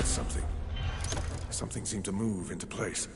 heard something. Something seemed to move into place.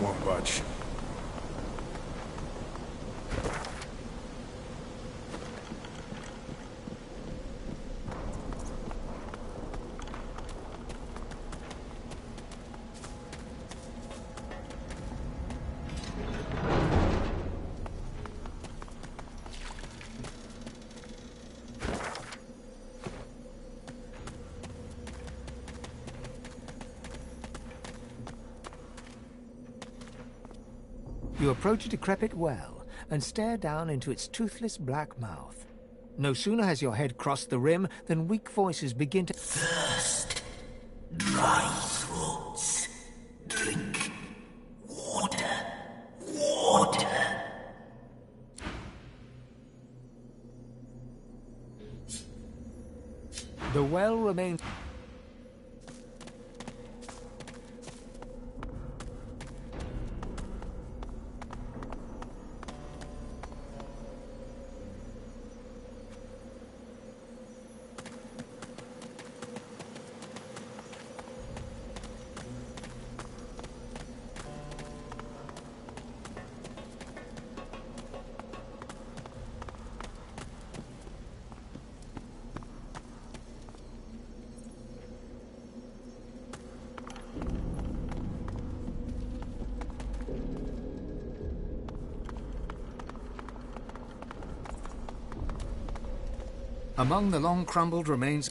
Won't budge. You approach a decrepit well and stare down into its toothless black mouth. No sooner has your head crossed the rim than weak voices begin to... Thirst. Dry throats. Drink. Water. Water. The well remains... Among the long crumbled remains...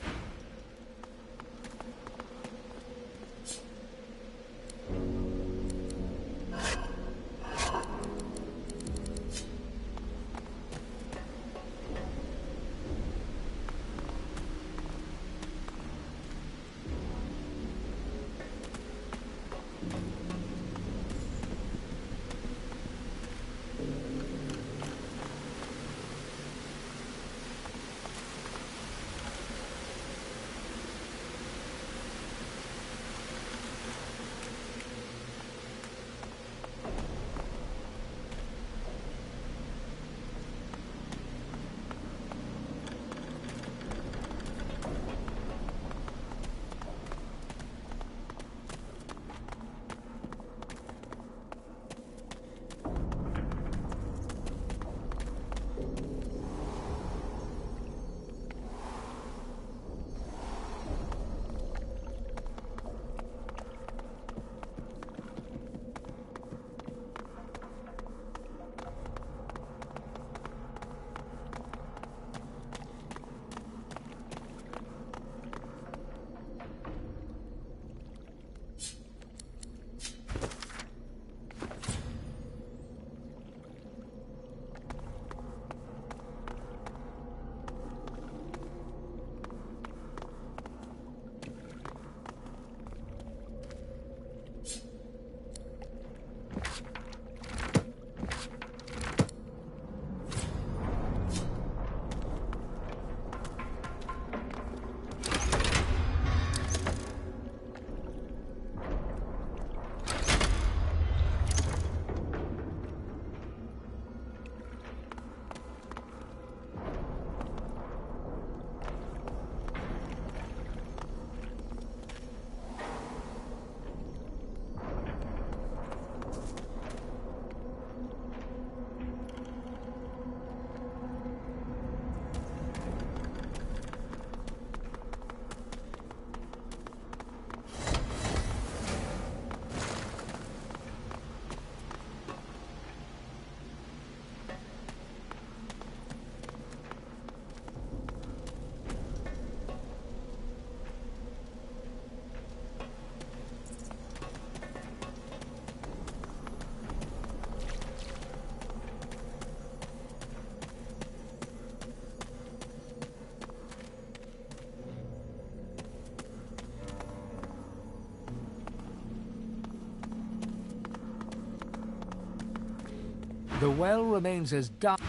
The well remains as dark.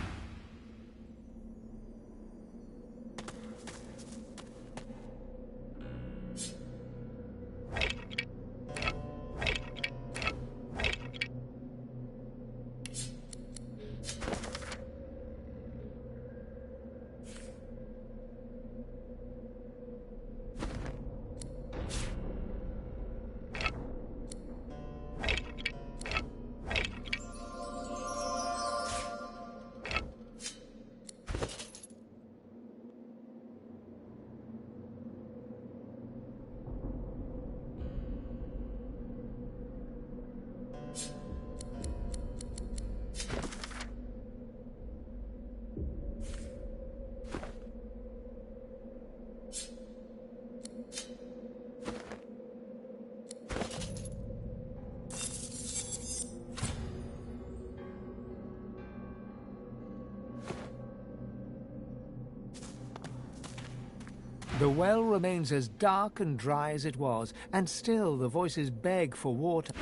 The well remains as dark and dry as it was, and still the voices beg for water.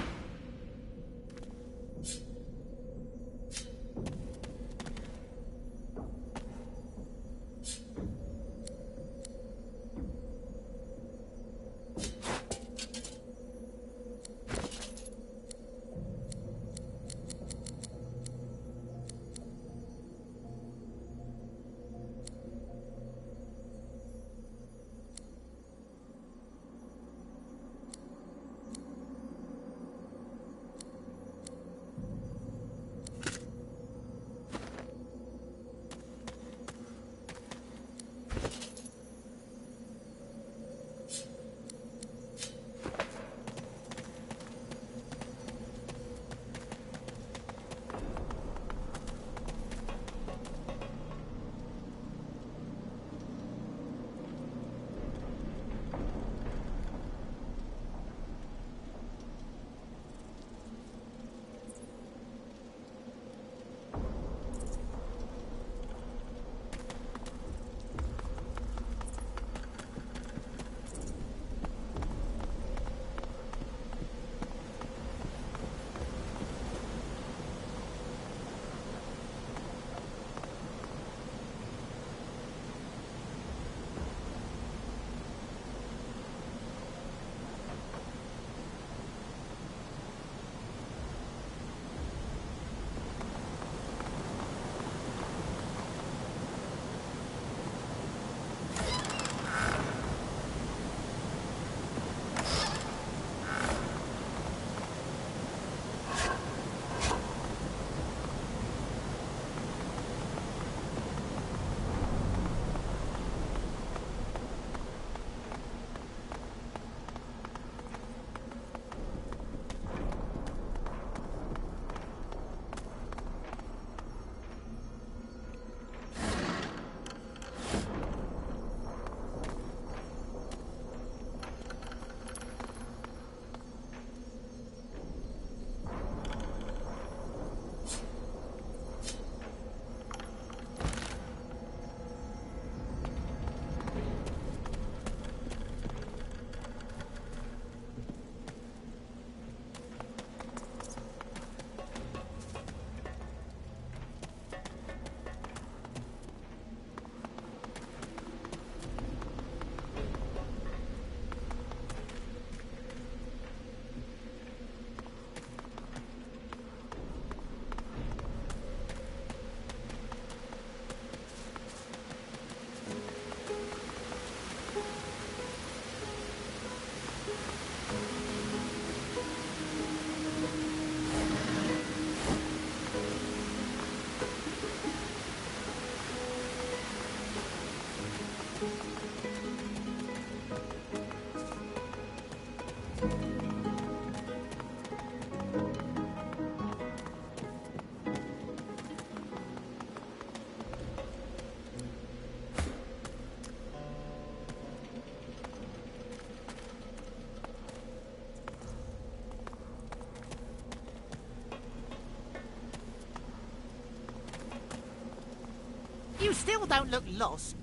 You still don't look lost.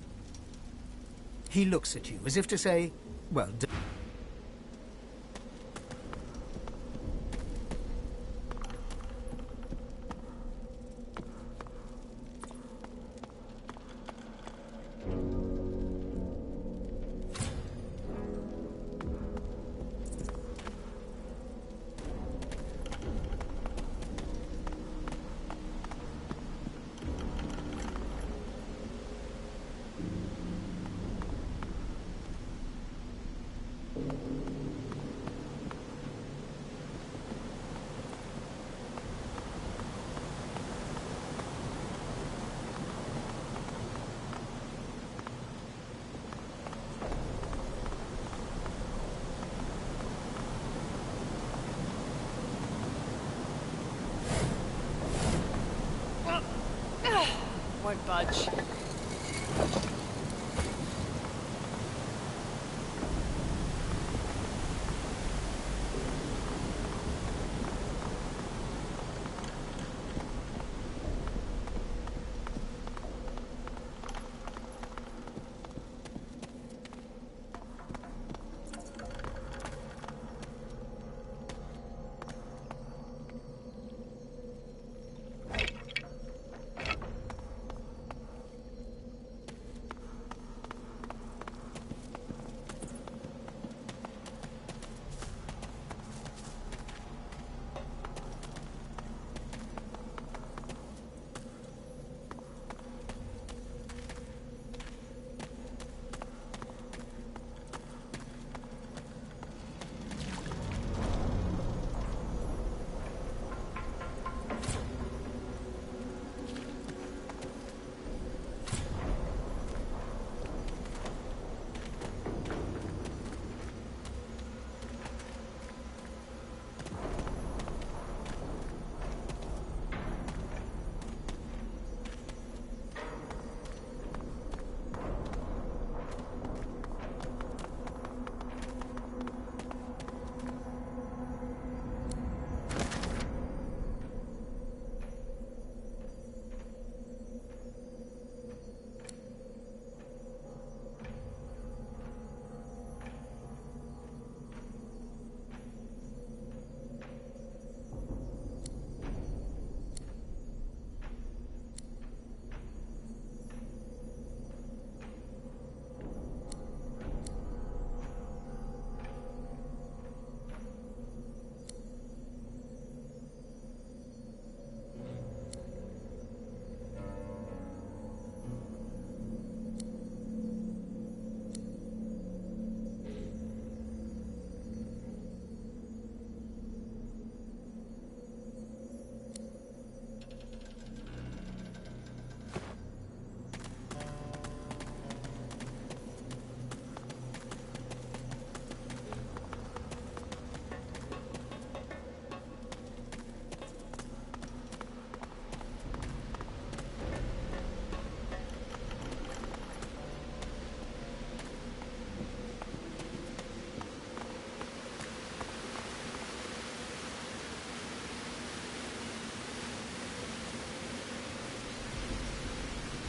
He looks at you as if to say, well, won't budge.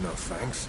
No thanks.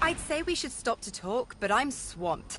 I'd say we should stop to talk, but I'm swamped.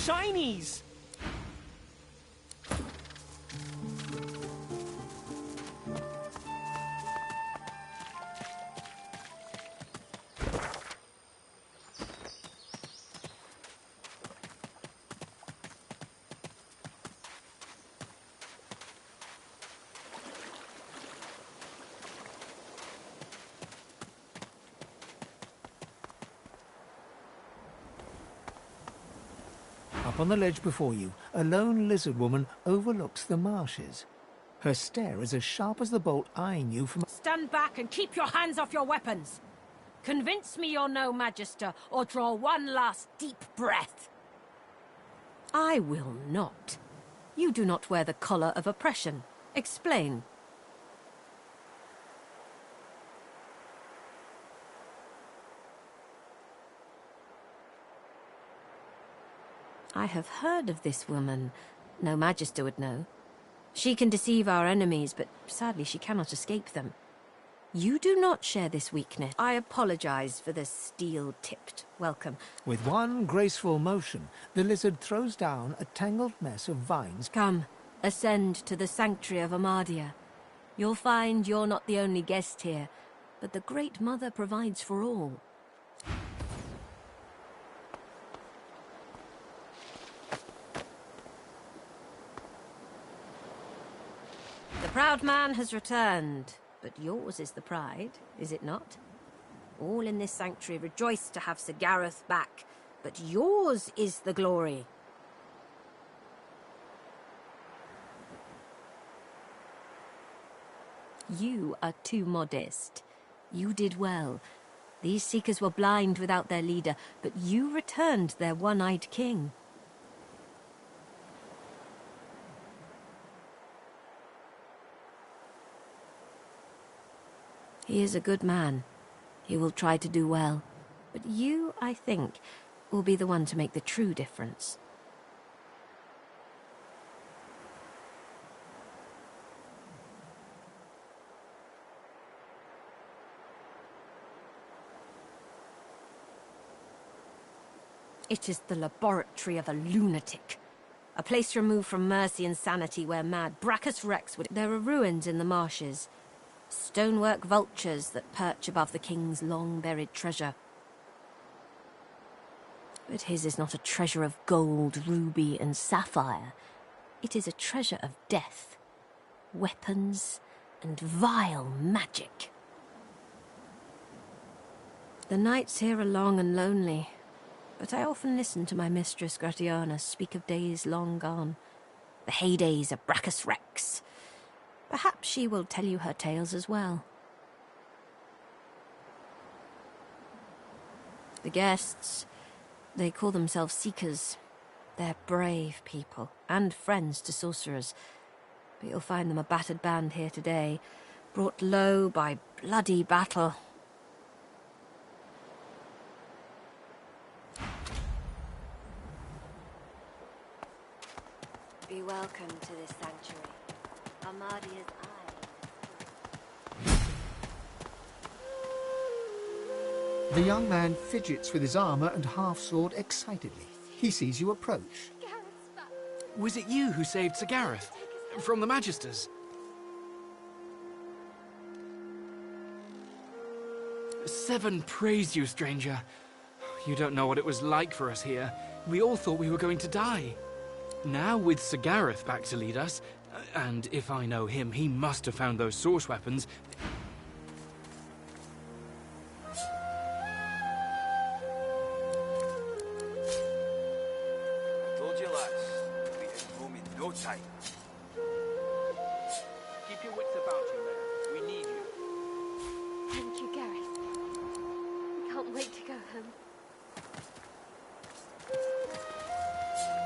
Shinies! Up on the ledge before you, a lone lizard woman overlooks the marshes. Her stare is as sharp as the bolt eyeing you from... Stand back and keep your hands off your weapons. Convince me you're no magister, or draw one last deep breath. I will not. You do not wear the collar of oppression. Explain. I have heard of this woman. No magister would know. She can deceive our enemies, but sadly she cannot escape them. You do not share this weakness. I apologize for the steel-tipped welcome. With one graceful motion, the lizard throws down a tangled mess of vines. Come, ascend to the sanctuary of Amadia. You'll find you're not the only guest here, but the Great Mother provides for all. The proud man has returned, but yours is the pride, is it not? All in this sanctuary rejoice to have Sir Gareth back, but yours is the glory. You are too modest. You did well. These seekers were blind without their leader, but you returned their one-eyed king. He is a good man. He will try to do well. But you, I think, will be the one to make the true difference. It is the laboratory of a lunatic. A place removed from mercy and sanity where mad Brachus Rex would... There are ruins in the marshes. Stonework vultures that perch above the king's long-buried treasure. But his is not a treasure of gold, ruby and sapphire. It is a treasure of death, weapons and vile magic. The nights here are long and lonely. But I often listen to my mistress Gratiana speak of days long gone, the heydays of Brachus Rex. Perhaps she will tell you her tales as well. The guests, they call themselves Seekers. They're brave people, and friends to sorcerers. But you'll find them a battered band here today, brought low by bloody battle. Be welcome to this sanctuary. Armadia's eye. The young man fidgets with his armor and half-sword excitedly. He sees you approach. Was it you who saved Sir Gareth from the Magisters? Seven praise you, stranger. You don't know what it was like for us here. We all thought we were going to die. Now, with Sir Gareth back to lead us, and if I know him, he must have found those source weapons. I told you, lads, we'll be at home in no time. Keep your wits about you, man. We need you. Thank you, Gareth. I can't wait to go home.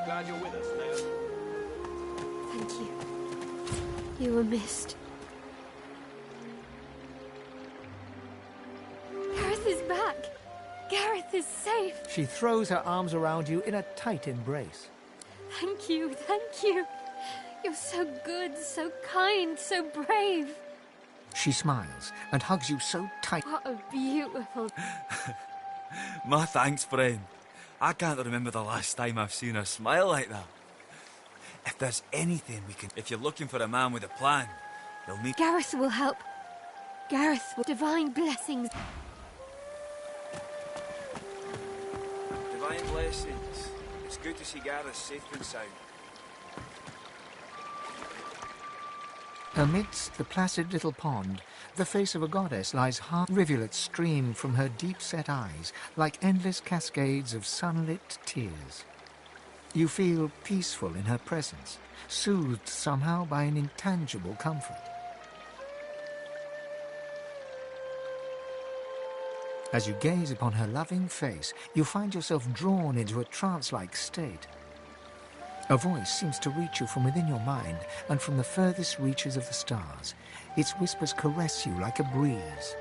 Glad you're with us, Leia. Thank you. You were missed. Gareth is back! Gareth is safe! She throws her arms around you in a tight embrace. Thank you, thank you. You're so good, so kind, so brave. She smiles and hugs you so tight. What a beautiful... My thanks, friend. I can't remember the last time I've seen her smile like that. If there's anything we can... If you're looking for a man with a plan, you'll meet... Gareth will help. Gareth will... Divine blessings. Divine blessings. It's good to see Gareth safe and sound. Amidst the placid little pond, the face of a goddess lies half. Rivulets stream from her deep-set eyes like endless cascades of sunlit tears. You feel peaceful in her presence, soothed somehow by an intangible comfort. As you gaze upon her loving face, you find yourself drawn into a trance-like state. A voice seems to reach you from within your mind and from the furthest reaches of the stars. Its whispers caress you like a breeze.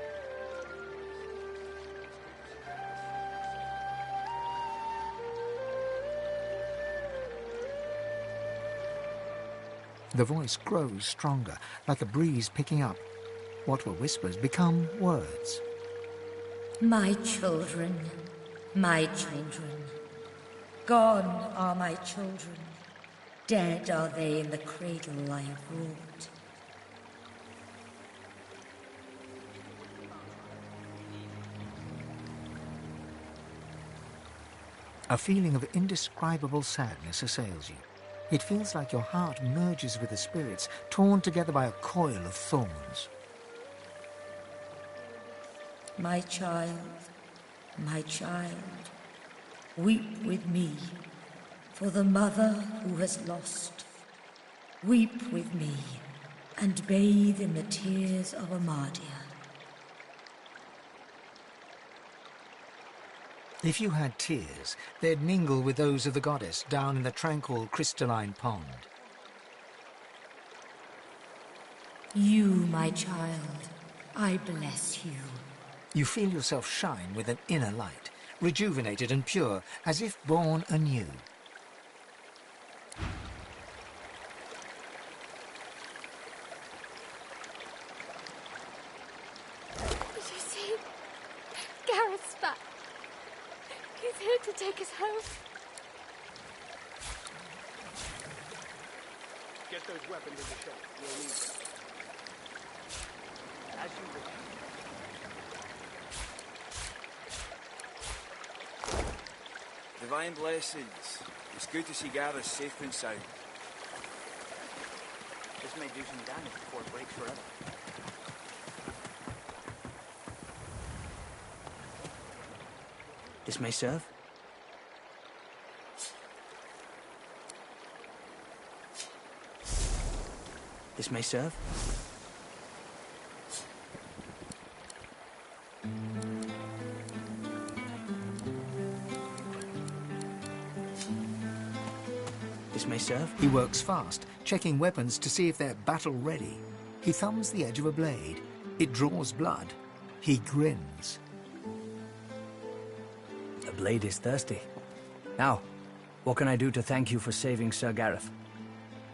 The voice grows stronger, like a breeze picking up. What were whispers become words. My children, my children. Gone are my children. Dead are they in the cradle I have wrought. A feeling of indescribable sadness assails you. It feels like your heart merges with the spirits, torn together by a coil of thorns. My child, weep with me for the mother who has lost. Weep with me and bathe in the tears of Armadia. If you had tears, they'd mingle with those of the goddess down in the tranquil crystalline pond. You, my child, I bless you. You feel yourself shine with an inner light, rejuvenated and pure, as if born anew. Did you see? Gareth's back. He's here to take us home. Get those weapons in the shop. We'll need them. As you wish. Divine blessings. It's good to see Gareth safe and sound. This may do some damage before it breaks forever. This may serve. This may serve. This may serve. He works fast, checking weapons to see if they're battle-ready. He thumbs the edge of a blade. It draws blood. He grins. The blade is thirsty. Now, what can I do to thank you for saving Sir Gareth?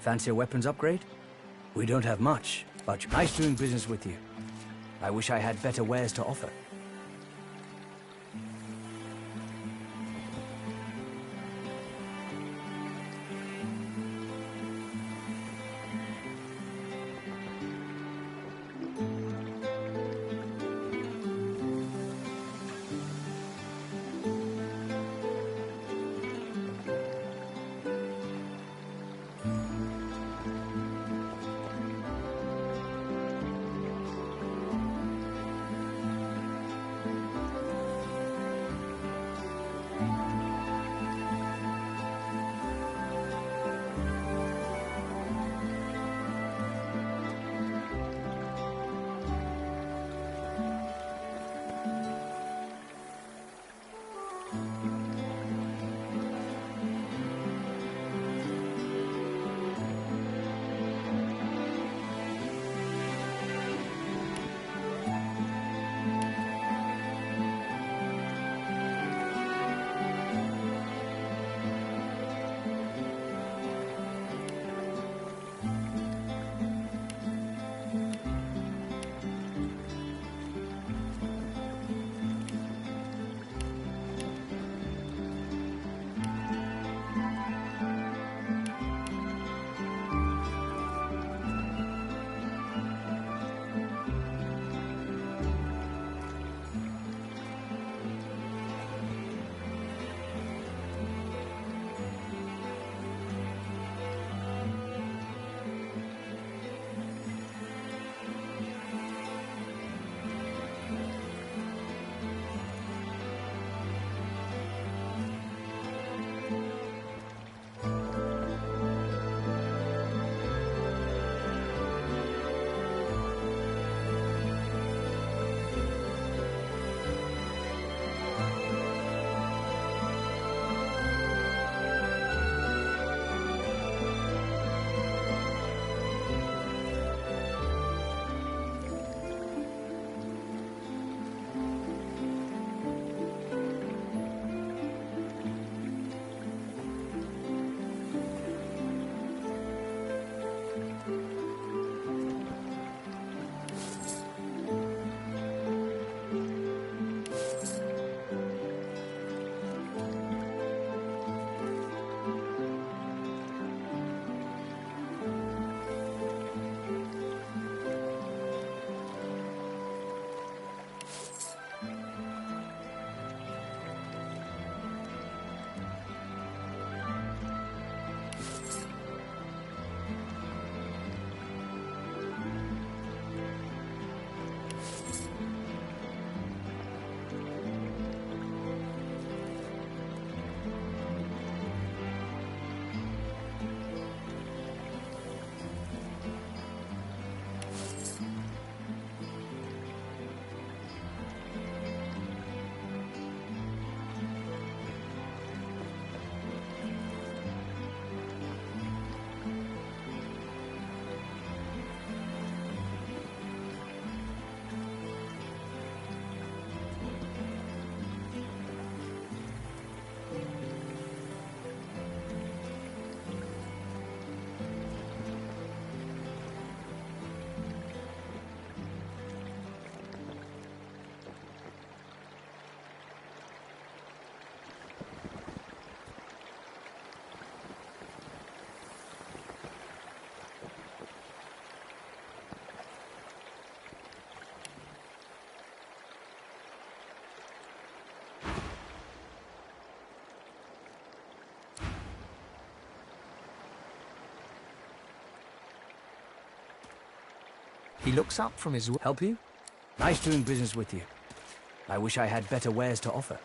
Fancy a weapons upgrade? We don't have much, but nice doing business with you. I wish I had better wares to offer. He looks up from his... Help you? Nice doing business with you. I wish I had better wares to offer.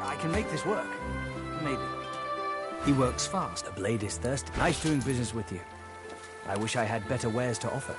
I can make this work. Maybe. He works fast. The blade is thirsty. Nice doing business with you. I wish I had better wares to offer.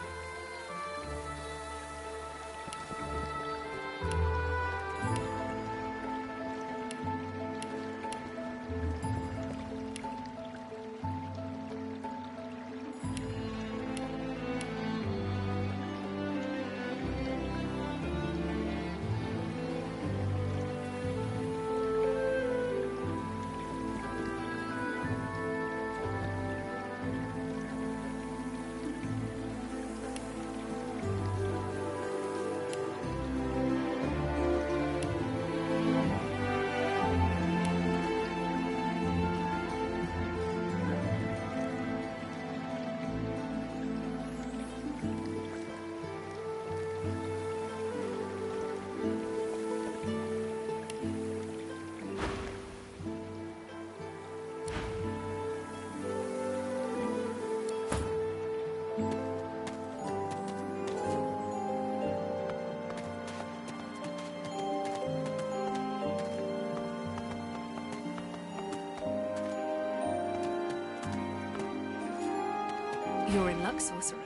You're in luck, Sorcerer.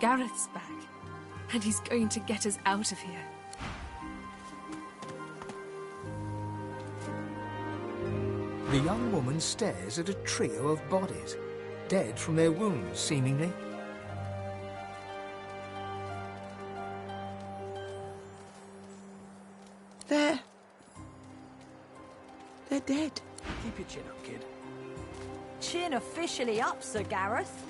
Gareth's back, and he's going to get us out of here. The young woman stares at a trio of bodies, dead from their wounds, seemingly. They're dead. Keep your chin up, kid. Chin officially up, Sir Gareth.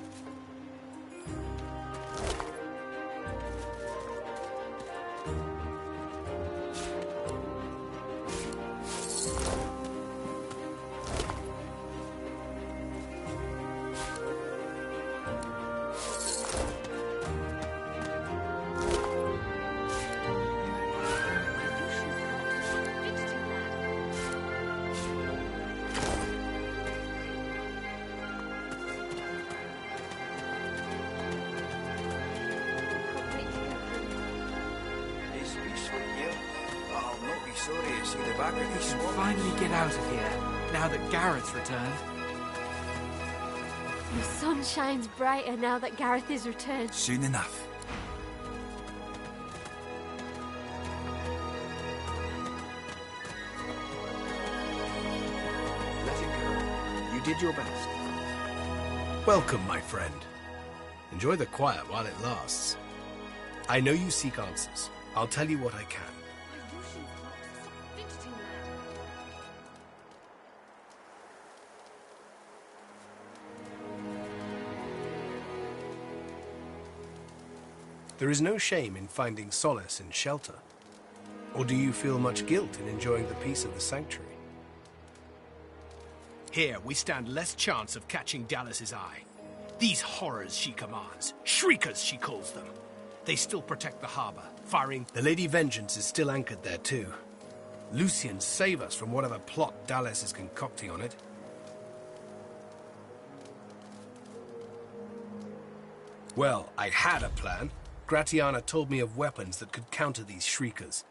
We can finally get out of here, now that Gareth's returned. The sun shines brighter now that Gareth is returned. Soon enough. Let it go. You did your best. Welcome, my friend. Enjoy the quiet while it lasts. I know you seek answers. I'll tell you what I can. There is no shame in finding solace in shelter. Or do you feel much guilt in enjoying the peace of the sanctuary? Here, we stand less chance of catching Dallas's eye. These horrors she commands, shriekers she calls them. They still protect the harbor, firing... The Lady Vengeance is still anchored there too. Lucian, save us from whatever plot Dallas is concocting on it. Well, I had a plan. Gratiana told me of weapons that could counter these shriekers.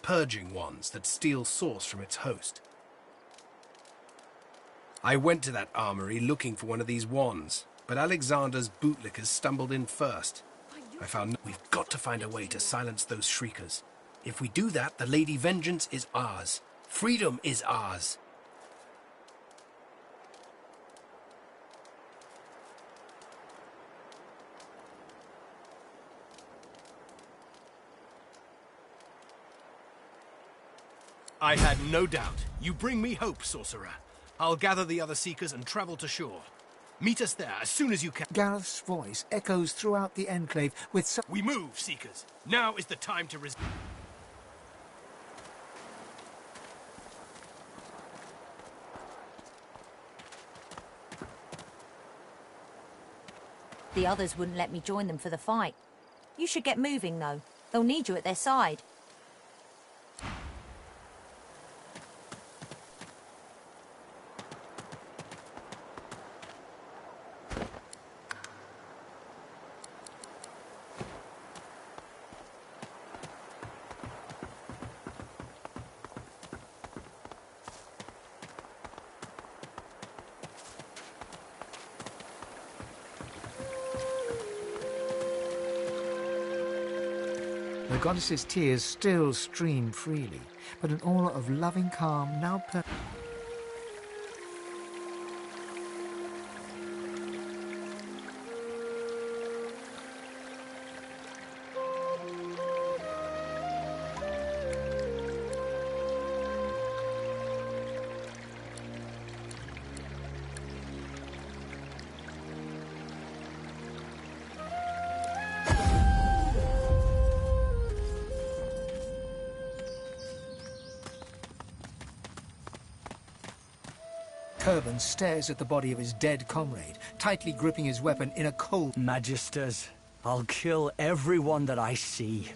Purging ones that steal source from its host. I went to that armory looking for one of these wands, but Alexander's bootlickers stumbled in first. I found we've got to find a way to silence those shriekers. If we do that, the Lady Vengeance is ours. Freedom is ours. I had no doubt. You bring me hope, sorcerer. I'll gather the other seekers and travel to shore. Meet us there as soon as you can. Gareth's voice echoes throughout the enclave with We move, seekers. Now is the time to resist. The others wouldn't let me join them for the fight. You should get moving, though. They'll need you at their side. The goddess's tears still stream freely, but an aura of loving calm now Turban stares at the body of his dead comrade, tightly gripping his weapon in a cold... Magisters, I'll kill everyone that I see.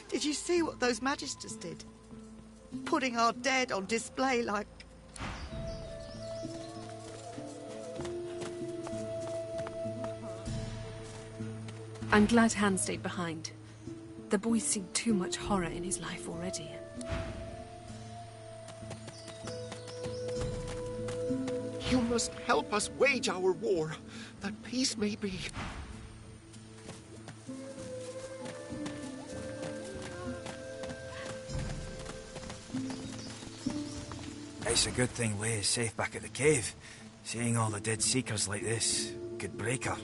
Did you see what those Magisters did? Putting our dead on display like... I'm glad Han stayed behind. The boy's seen too much horror in his life already. You must help us wage our war, that peace may be. It's a good thing Leigh is safe back at the cave. Seeing all the dead seekers like this could break her.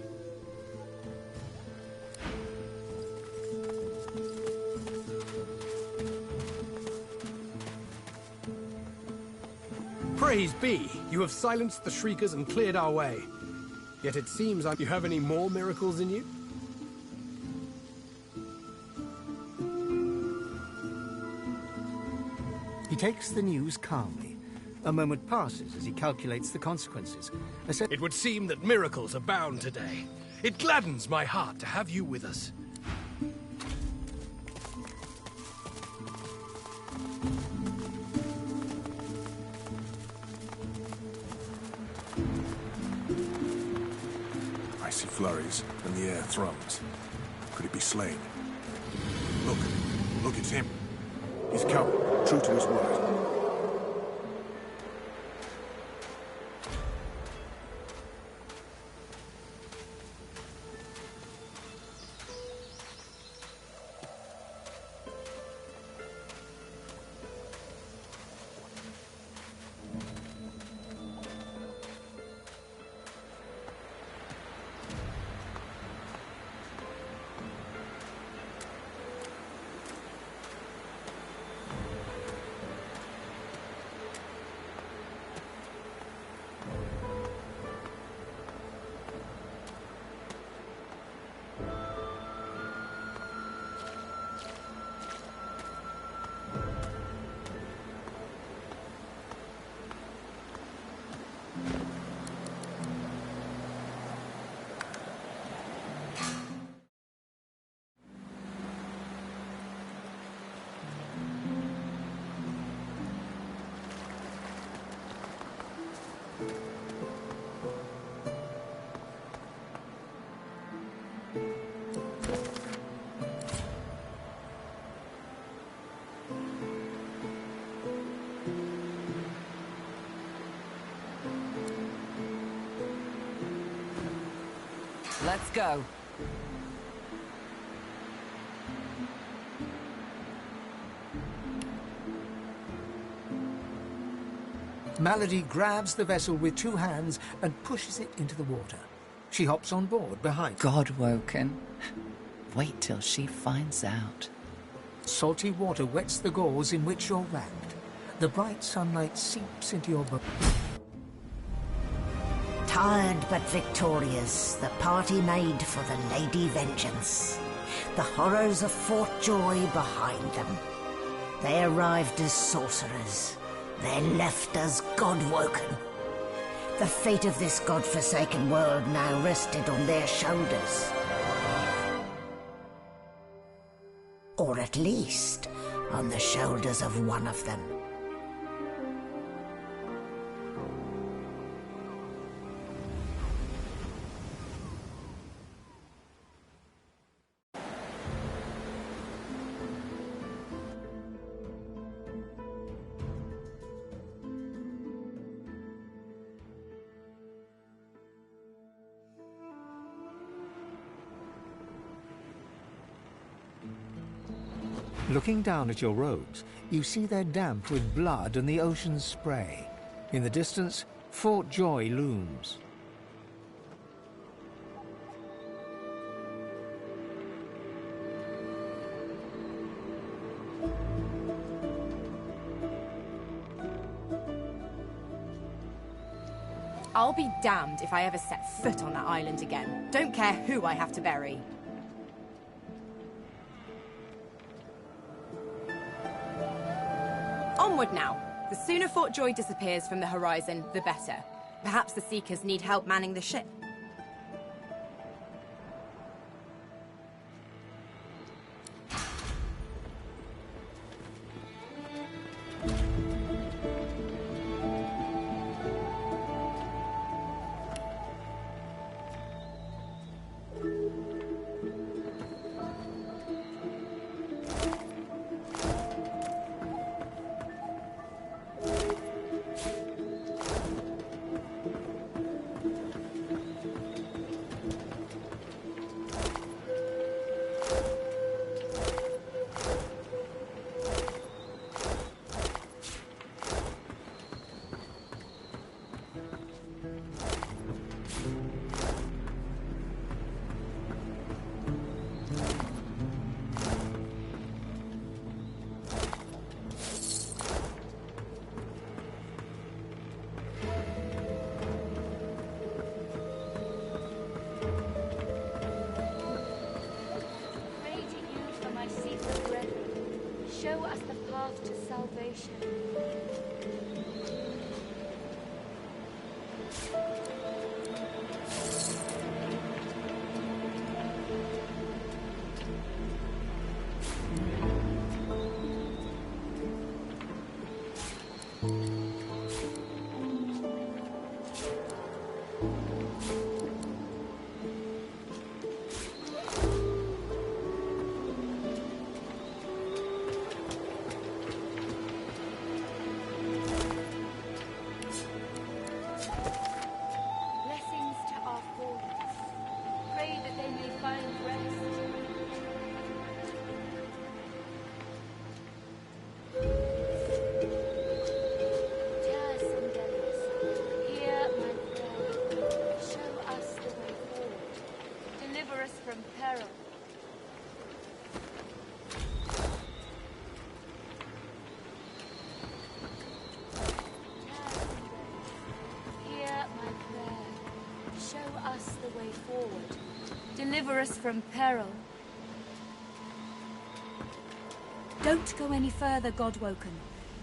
Praise be! You have silenced the shriekers and cleared our way. Yet it seems like you have any more miracles in you? He takes the news calmly. A moment passes as he calculates the consequences. It would seem that miracles abound today. It gladdens my heart to have you with us. I see flurries, and the air thrums. Could it be slain? Look, it's him. He's come, true to his word. Let's go. Malady grabs the vessel with 2 hands and pushes it into the water. She hops on board behind. Godwoken. Wait till she finds out. Salty water wets the gauze in which you're wrapped. The bright sunlight seeps into your boat. Tired but victorious, the party made for the Lady Vengeance. The horrors of Fort Joy behind them. They arrived as sorcerers. They left as Godwoken. The fate of this godforsaken world now rested on their shoulders. Or at least on the shoulders of one of them. Looking down at your robes, you see they're damp with blood and the ocean's spray. In the distance, Fort Joy looms. I'll be damned if I ever set foot on that island again. Don't care who I have to bury. Onward now. The sooner Fort Joy disappears from the horizon, the better. Perhaps the Seekers need help manning the ship. Show us the path to salvation. Deliver us from peril. Don't go any further, Godwoken.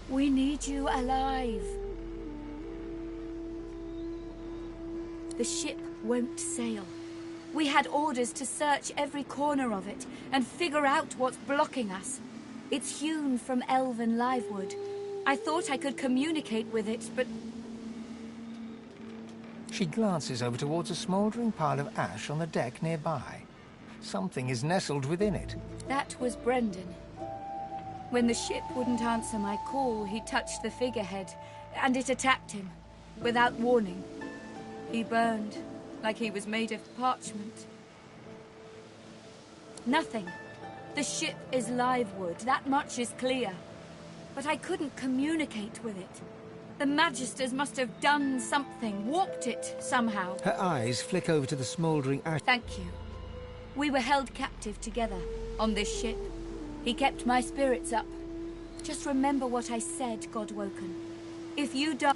We need you alive. The ship won't sail. We had orders to search every corner of it and figure out what's blocking us. It's hewn from elven livewood. I thought I could communicate with it, but... She glances over towards a smouldering pile of ash on the deck nearby. Something is nestled within it. That was Brendan. When the ship wouldn't answer my call, he touched the figurehead, and it attacked him, without warning. He burned, like he was made of parchment. Nothing. The ship is live wood, that much is clear. But I couldn't communicate with it. The Magisters must have done something, warped it somehow. Her eyes flick over to the smouldering ash. Thank you. We were held captive together on this ship. He kept my spirits up. Just remember what I said, Godwoken. If you die...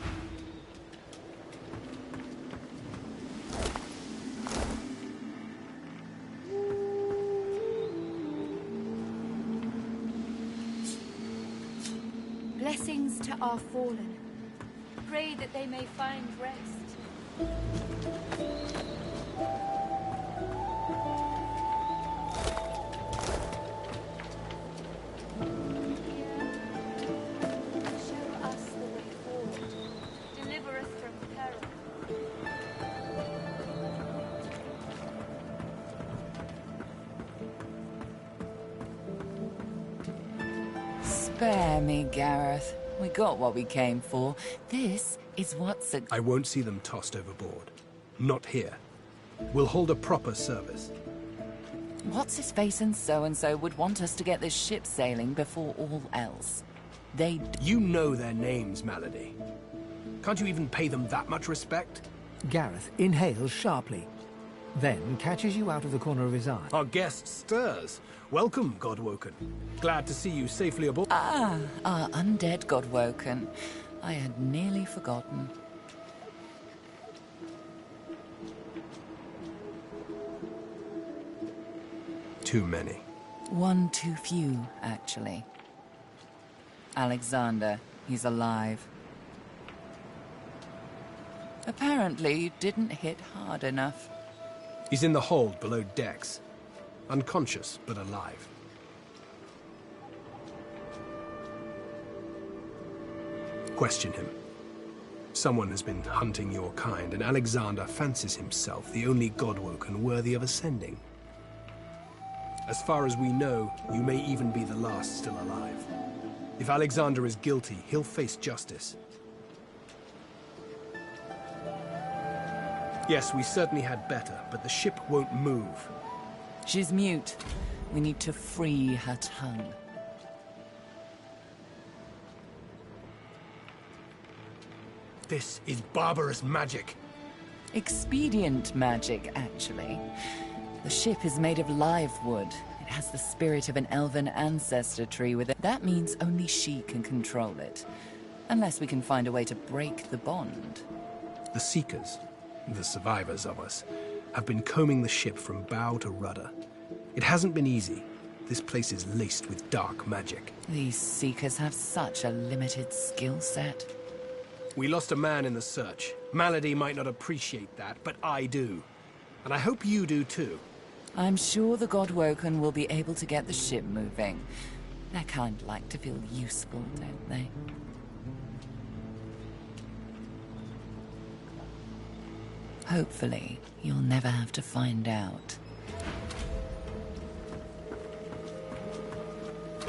Blessings to our fallen. Pray that they may find rest. Show us the way forward. Deliver us from peril. Spare me, Gareth. We got what we came for. This is what's a... I won't see them tossed overboard. Not here. We'll hold a proper service. What's-his-face and so-and-so would want us to get this ship sailing before all else. They... You know their names, Malady. Can't you even pay them that much respect? Gareth inhales sharply, then catches you out of the corner of his eye. Our guest stirs. Welcome, Godwoken. Glad to see you safely aboard. Ah, our undead Godwoken. I had nearly forgotten. Too many. One too few, actually. Alexander, he's alive. Apparently, you didn't hit hard enough. He's in the hold below decks. Unconscious, but alive. Question him. Someone has been hunting your kind, and Alexander fancies himself the only Godwoken worthy of ascending. As far as we know, you may even be the last still alive. If Alexander is guilty, he'll face justice. Yes, we certainly had better, but the ship won't move. She's mute. We need to free her tongue. This is barbarous magic. Expedient magic, actually. The ship is made of live wood. It has the spirit of an elven ancestor tree with it. That means only she can control it. Unless we can find a way to break the bond. The Seekers, the survivors of us, have been combing the ship from bow to rudder. It hasn't been easy. This place is laced with dark magic. These Seekers have such a limited skill set. We lost a man in the search. Malady might not appreciate that, but I do. And I hope you do too. I'm sure the Godwoken will be able to get the ship moving. They kind of like to feel useful, don't they? Hopefully, you'll never have to find out.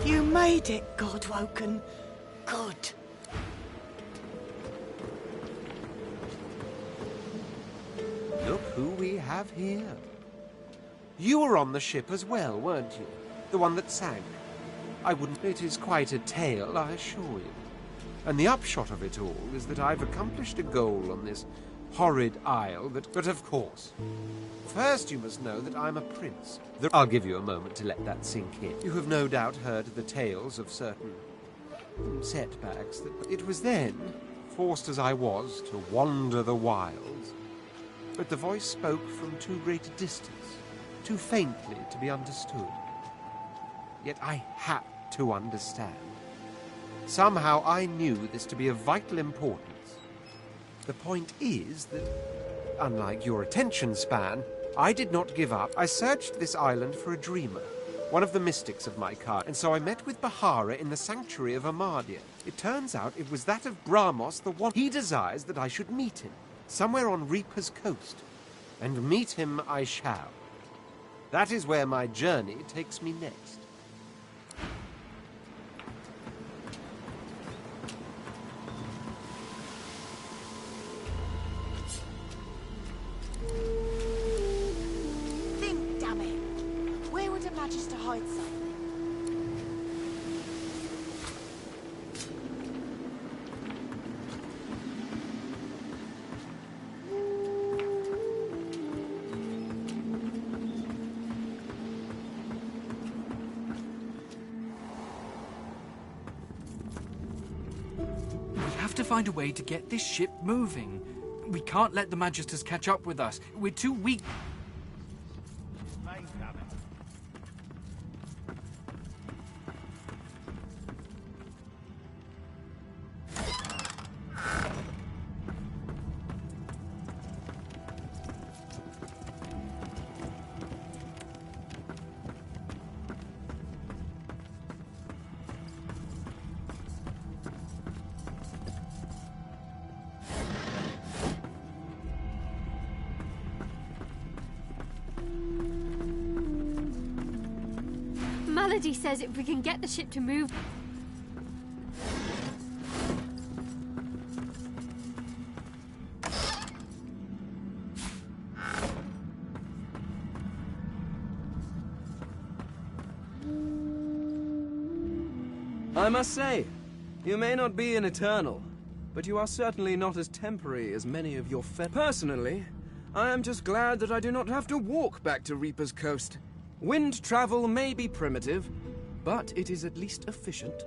You made it, Godwoken. Good. Look who we have here. You were on the ship as well, weren't you? The one that sank. I wouldn't... It is quite a tale, I assure you. And the upshot of it all is that I've accomplished a goal on this horrid isle, but of course. First you must know that I'm a prince. I'll give you a moment to let that sink in. You have no doubt heard the tales of certain setbacks. It was then, forced as I was to wander the wilds, but the voice spoke from too great a distance, too faintly to be understood. Yet I had to understand. Somehow I knew this to be of vital importance. The point is that, unlike your attention span, I did not give up. I searched this island for a dreamer, one of the mystics of my kind, and so I met with Bahara in the sanctuary of Amardia. It turns out it was that of Brahmos, the one. He desires that I should meet him, somewhere on Reaper's coast, and meet him I shall. That is where my journey takes me next. hide something. We have to find a way to get this ship moving. We can't let the Magisters catch up with us. We're too weak. Melody says if we can get the ship to move... I must say, you may not be an Eternal, but you are certainly not as temporary as many of your Personally, I am just glad that I do not have to walk back to Reaper's Coast. Wind travel may be primitive, but it is at least efficient.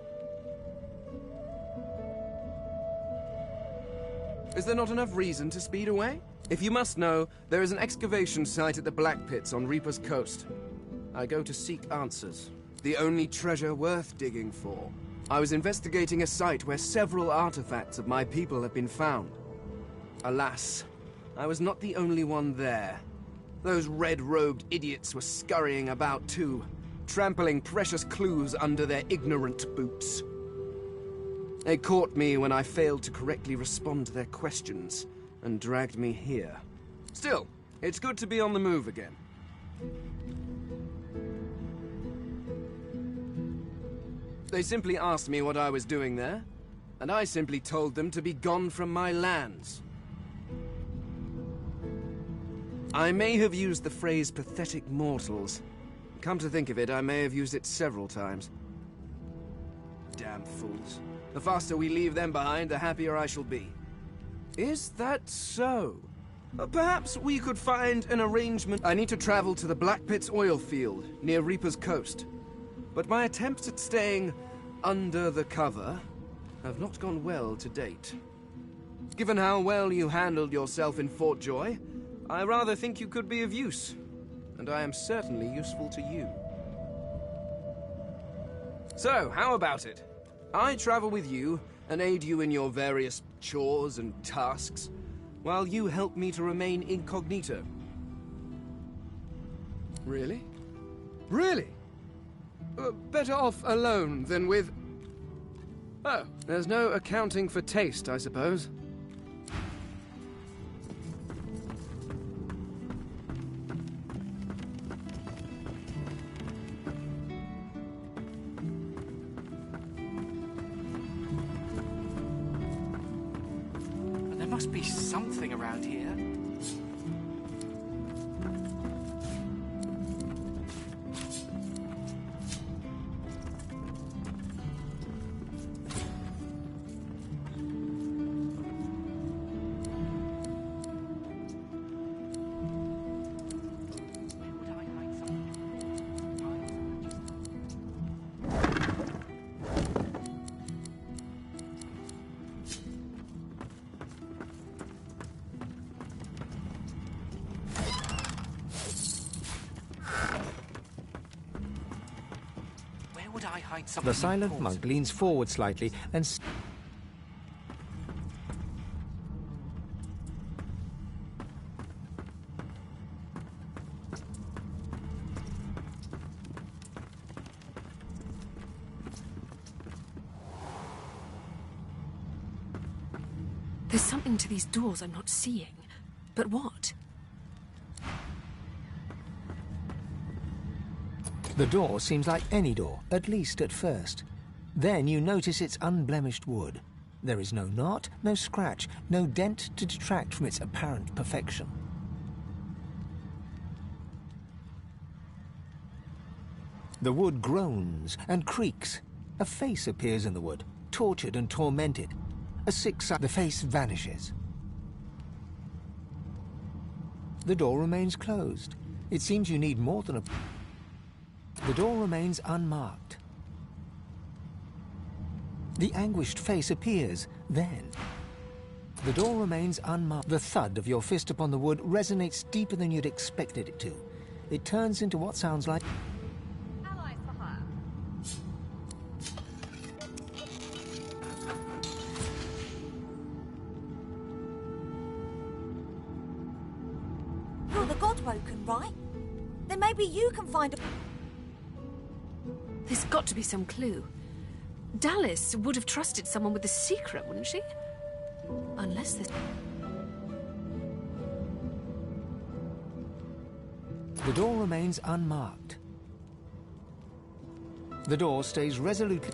Is there not enough reason to speed away? If you must know, there is an excavation site at the Black Pits on Reaper's Coast. I go to seek answers. The only treasure worth digging for. I was investigating a site where several artifacts of my people have been found. Alas, I was not the only one there. Those red-robed idiots were scurrying about too, trampling precious clues under their ignorant boots. They caught me when I failed to correctly respond to their questions, and dragged me here. Still, it's good to be on the move again. They simply asked me what I was doing there, and I simply told them to be gone from my lands. I may have used the phrase pathetic mortals. Come to think of it, I may have used it several times. Damn fools. The faster we leave them behind, the happier I shall be. Is that so? Perhaps we could find an arrangement. I need to travel to the Black Pits oil field, near Reaper's Coast. But my attempts at staying under the cover have not gone well to date. Given how well you handled yourself in Fort Joy, I rather think you could be of use, and I am certainly useful to you. So, how about it? I travel with you and aid you in your various chores and tasks, while you help me to remain incognito. Really? Really? Better off alone than with... Oh, there's no accounting for taste, I suppose. There must be something around here. The silent monk leans forward slightly and... There's something to these doors I'm not seeing. But what? The door seems like any door, at least at first. Then you notice its unblemished wood. There is no knot, no scratch, no dent to detract from its apparent perfection. The wood groans and creaks. A face appears in the wood, tortured and tormented. A sick-side, the face vanishes. The door remains closed. It seems you need more than a... The door remains unmarked. The anguished face appears. Then, the door remains unmarked. The thud of your fist upon the wood resonates deeper than you'd expected it to. It turns into what sounds like... Allies for hire. You're the Godwoken, right? Then maybe you can find a... There's got to be some clue. Dallas would have trusted someone with a secret, wouldn't she? Unless there's... The door remains unmarked. The door stays resolutely...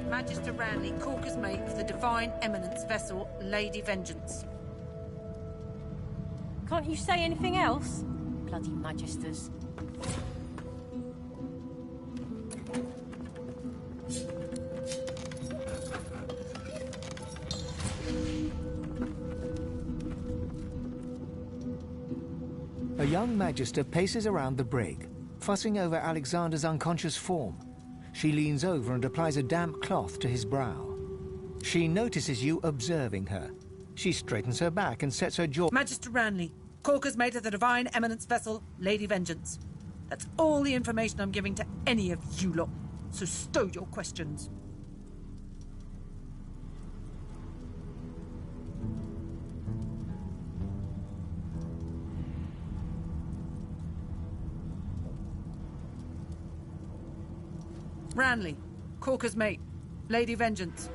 Magister Ranley, Corker's mate of the Divine Eminence vessel, Lady Vengeance. Can't you say anything else? Bloody Magisters. A young Magister paces around the brig, fussing over Alexander's unconscious form. She leans over and applies a damp cloth to his brow. She notices you observing her. She straightens her back and sets her jaw... Magister Ranley, Corker's mate of the Divine Eminence vessel, Lady Vengeance. That's all the information I'm giving to any of you lot, so stow your questions. Ranley, Corker's mate, Lady Vengeance.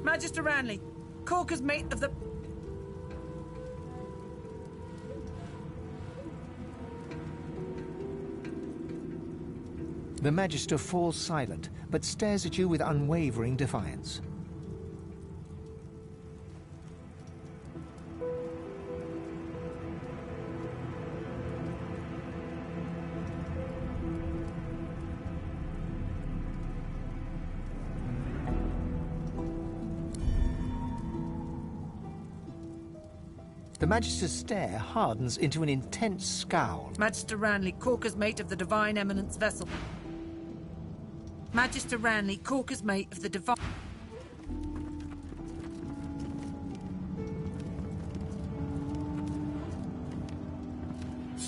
Magister Ranley, Corker's mate of the... The Magister falls silent, but stares at you with unwavering defiance. The Magister's stare hardens into an intense scowl. Magister Ranley, Corker's mate of the Divine Eminence vessel. Magister Ranley, Corker's mate of the Divine...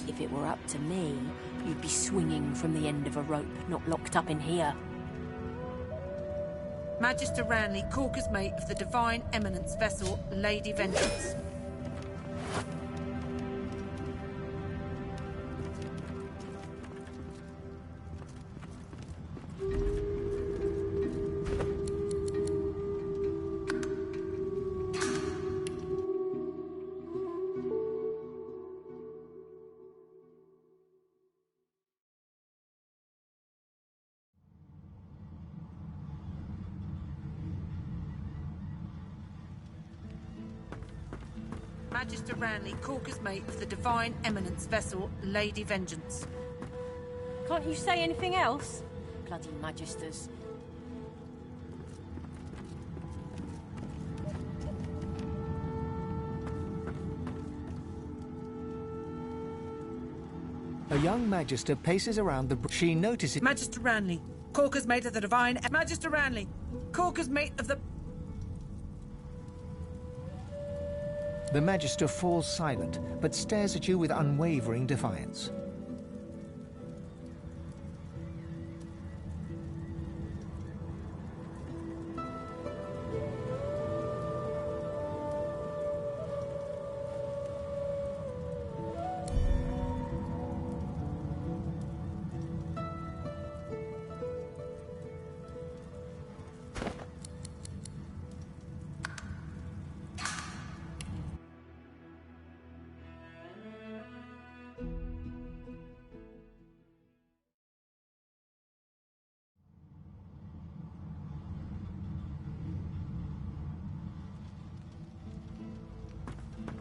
If it were up to me, you'd be swinging from the end of a rope, not locked up in here. Magister Ranley, Corker's mate of the Divine Eminence vessel, Lady Vengeance. Magister Ranley, Corker's mate of the Divine Eminence vessel, Lady Vengeance. Can't you say anything else? Bloody Magisters. A young Magister paces around the... She notices... Magister Ranley, Corker's mate of the Divine... Magister Ranley, Corker's mate of the... The Magister falls silent, but stares at you with unwavering defiance.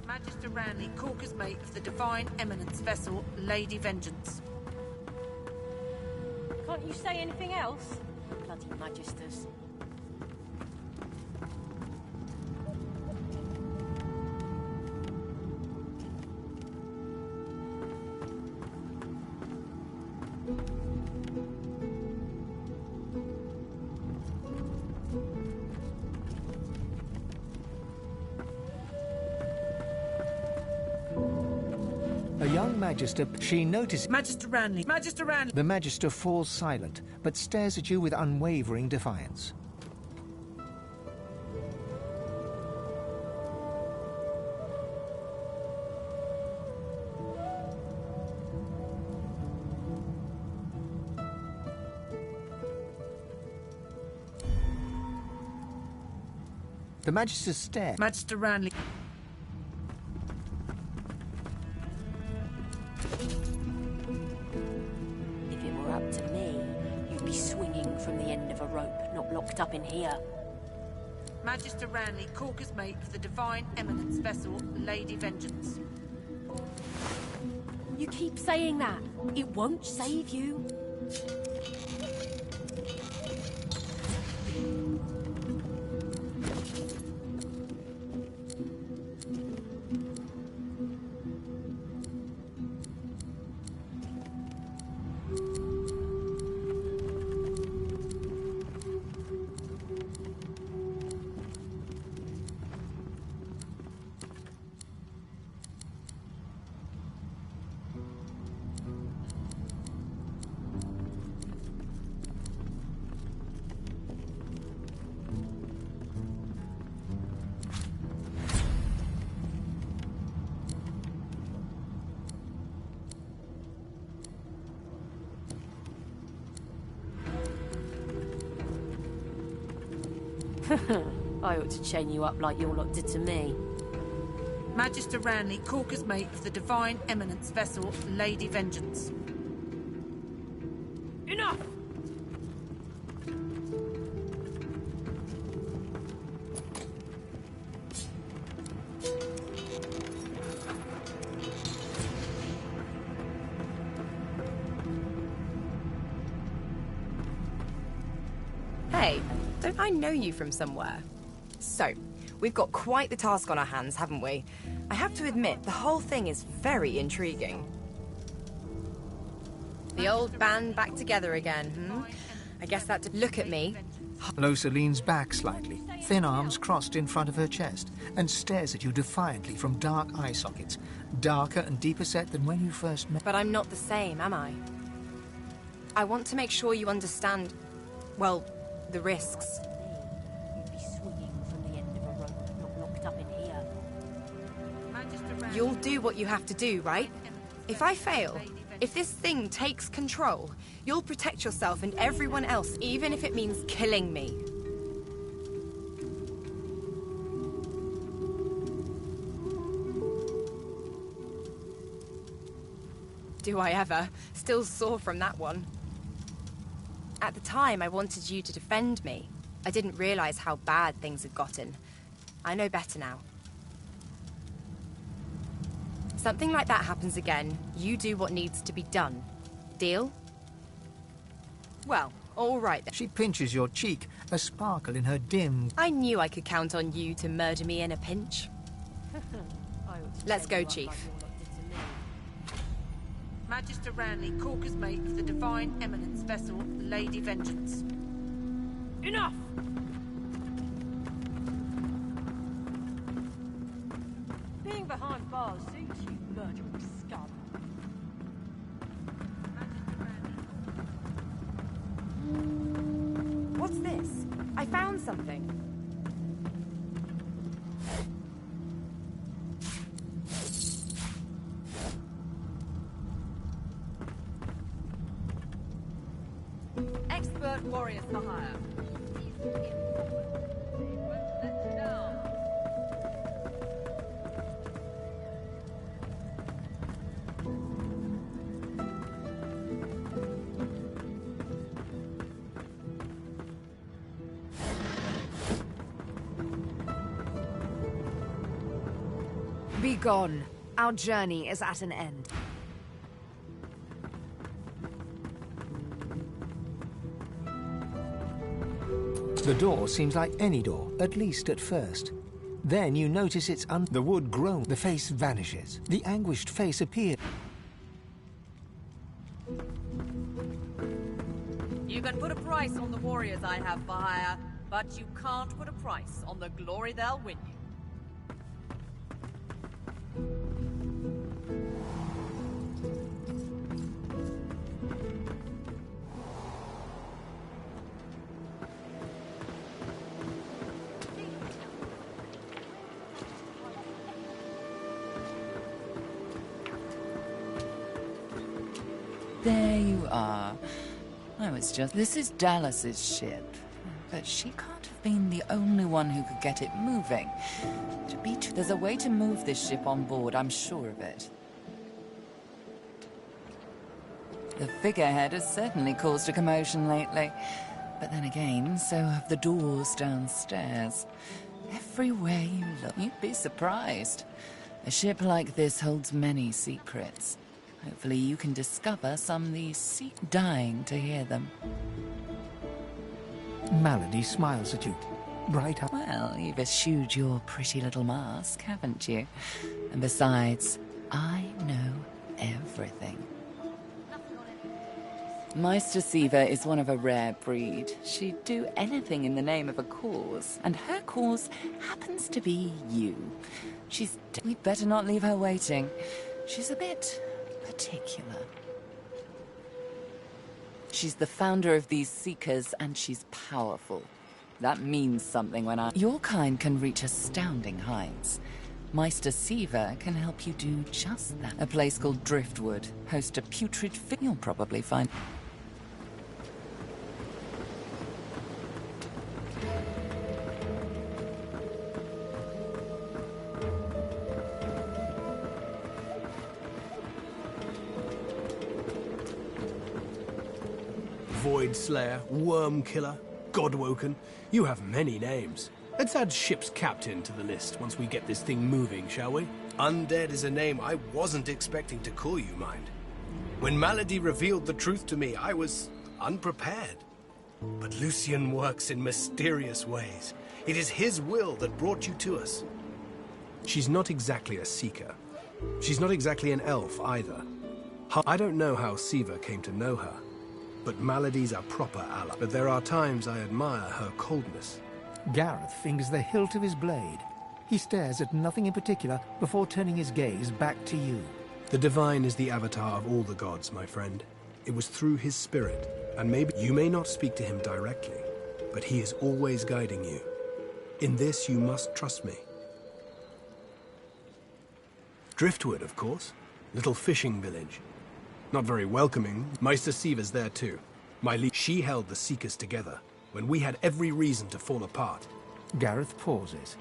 Magister Ranley, Corker's mate of the Divine Eminence vessel, Lady Vengeance. Can't you say anything else? Bloody Magisters. A young Magister... She notices... Magister Ranley, Magister Ranley... The Magister falls silent, but stares at you with unwavering defiance. The Magister stares... Magister Ranley... If it were up to me, you'd be swinging from the end of a rope, not locked up in here. Magister Ranley, Corker's mate of the Divine Eminence vessel, Lady Vengeance. You keep saying that. It won't save you. I ought to chain you up like your lot did to me. Magister Ranley, Corker's mate of the Divine Eminence vessel, Lady Vengeance. Enough! Hey, don't I know you from somewhere? So, we've got quite the task on our hands, haven't we? I have to admit, the whole thing is very intriguing. The old band back together again, I guess that... Look at me. Losa leans back slightly, thin arms crossed in front of her chest, and stares at you defiantly from dark eye sockets, darker and deeper set than when you first met. But I'm not the same, am I? I want to make sure you understand, well, the risks. You'd be swinging from the end of a rope, not locked up in here. You'll do what you have to do, right? If I fail, if this thing takes control, you'll protect yourself and everyone else, even if it means killing me. Do I ever? Still sore from that one. At the time, I wanted you to defend me. I didn't realize how bad things had gotten. I know better now. Something like that happens again, you do what needs to be done. Deal? Well, all right then. She pinches your cheek, a sparkle in her dim... I knew I could count on you to murder me in a pinch. Let's go, Chief. Magister Ranley, Corker's mate for the Divine Eminence vessel, Lady Vengeance. Enough! Being behind bars suits you, murdering scum. What's this? I found something. Expert warriors for hire. Be gone. Our journey is at an end. The door seems like any door, at least at first. Then you notice it's the wood groans, the face vanishes. The anguished face appears. You can put a price on the warriors I have for hire, but you can't put a price on the glory they'll win you. There you are. This is Dallas's ship. But she can't have been the only one who could get it moving. There's a way to move this ship on board, I'm sure of it. The figurehead has certainly caused a commotion lately. But then again, so have the doors downstairs. Everywhere you look, you'd be surprised. A ship like this holds many secrets. Hopefully you can discover some of these dying to hear them. Malady smiles at you. Bright up. Well, you've eschewed your pretty little mask, haven't you? And besides, I know everything. Meister Siva is one of a rare breed. She'd do anything in the name of a cause, and her cause happens to be you. We'd better not leave her waiting. She's a bit particular. She's the founder of these Seekers, and she's powerful. That means something when Your kind can reach astounding heights. Meister Siva can help you do just that. A place called Driftwood hosts a putrid You'll probably find... Void Slayer, Worm Killer, Godwoken. You have many names. Let's add Ship's Captain to the list once we get this thing moving, shall we? Undead is a name I wasn't expecting to call you, mind. When Malady revealed the truth to me, I was unprepared. But Lucian works in mysterious ways. It is his will that brought you to us. She's not exactly a seeker. She's not exactly an elf either. I don't know how Siva came to know her, but Malady's a proper ally. But there are times I admire her coldness. Gareth fingers the hilt of his blade. He stares at nothing in particular before turning his gaze back to you. The Divine is the avatar of all the gods, my friend. It was through his spirit, and maybe you may not speak to him directly, but he is always guiding you. In this, you must trust me. Driftwood, of course. Little fishing village. Not very welcoming. Meister Siva's there too. She held the Seekers together when we had every reason to fall apart. Gareth pauses.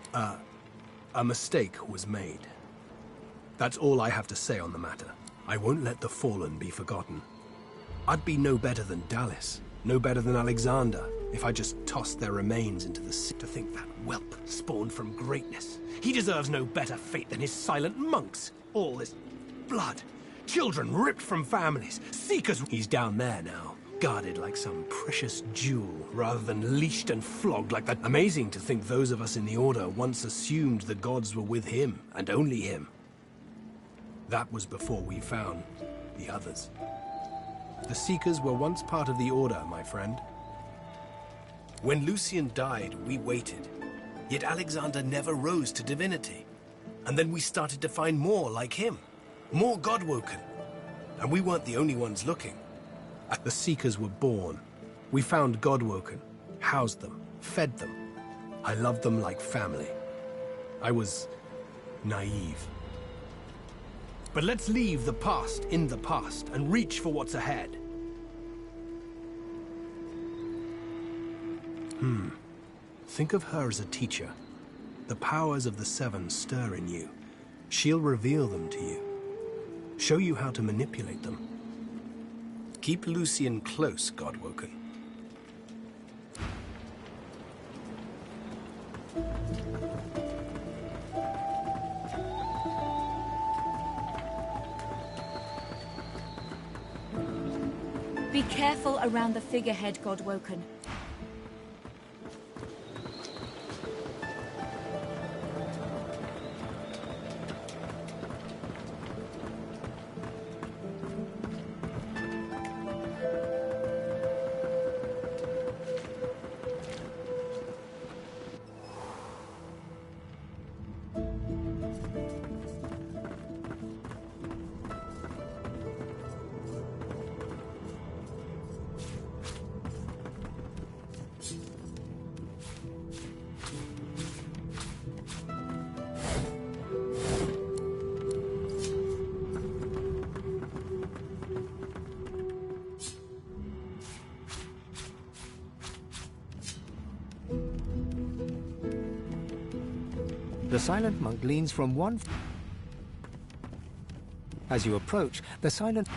A mistake was made. That's all I have to say on the matter. I won't let the fallen be forgotten. I'd be no better than Dallas, no better than Alexander, if I just tossed their remains into the sea. To think that whelp spawned from greatness. He deserves no better fate than his silent monks. All this blood. Children ripped from families. Seekers. He's down there now, guarded like some precious jewel, rather than leashed and flogged like that. Amazing to think those of us in the Order once assumed the gods were with him, and only him. That was before we found the others. The Seekers were once part of the Order, my friend. When Lucian died, we waited. Yet Alexander never rose to divinity. And then we started to find more like him. More Godwoken. And we weren't the only ones looking. The Seekers were born. We found Godwoken, housed them, fed them. I loved them like family. I was naive. But let's leave the past in the past and reach for what's ahead. Think of her as a teacher. The powers of the Seven stir in you. She'll reveal them to you. Show you how to manipulate them. Keep Lucian close, Godwoken. Be careful around the figurehead, Godwoken. The silent monk leans from one... As you approach, the silent...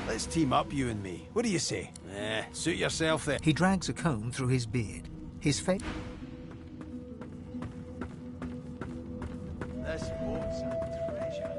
Let's team up, you and me. What do you say? Suit yourself then. He drags a comb through his beard. His face... This boat's a treasure.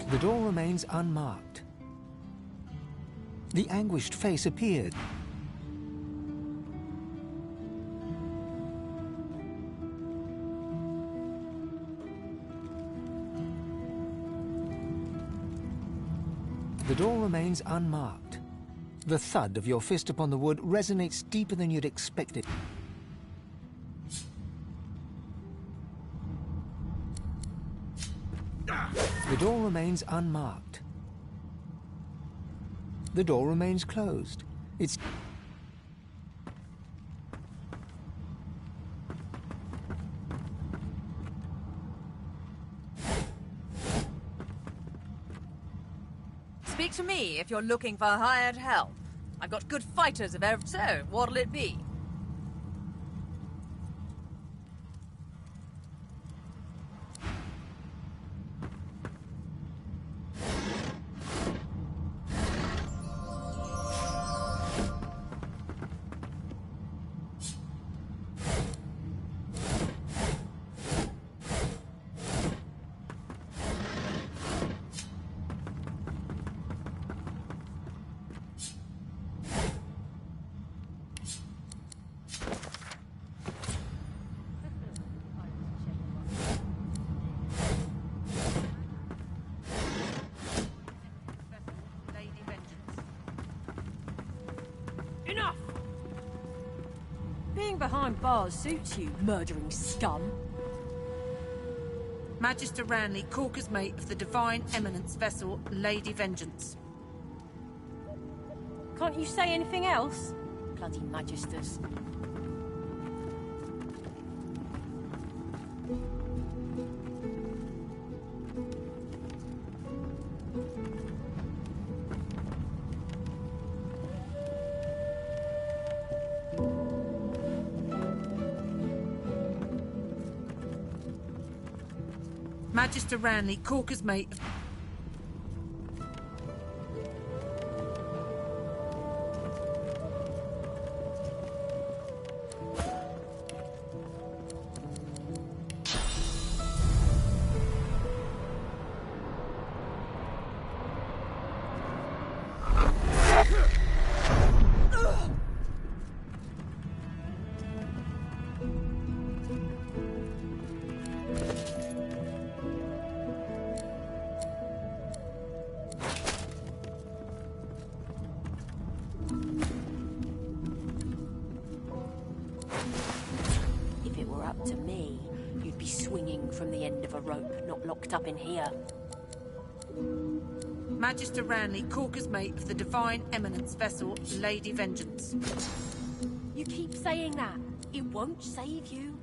The door remains unmarked. The anguished face appeared. The door remains unmarked. The thud of your fist upon the wood resonates deeper than you'd expected. The door remains unmarked. The door remains closed. It's... Speak to me if you're looking for hired help. I've got good fighters of every... So, what'll it be? Being behind bars suits you, murdering scum. Magister Ranley, Corker's mate of the Divine Eminence vessel, Lady Vengeance. Can't you say anything else? Bloody Magisters. Magister Ranley, Corker's mate of... To me, you'd be swinging from the end of a rope, not locked up in here. Magister Ranley, Corker's mate of the Divine Eminence vessel, Lady Vengeance. You keep saying that. It won't save you.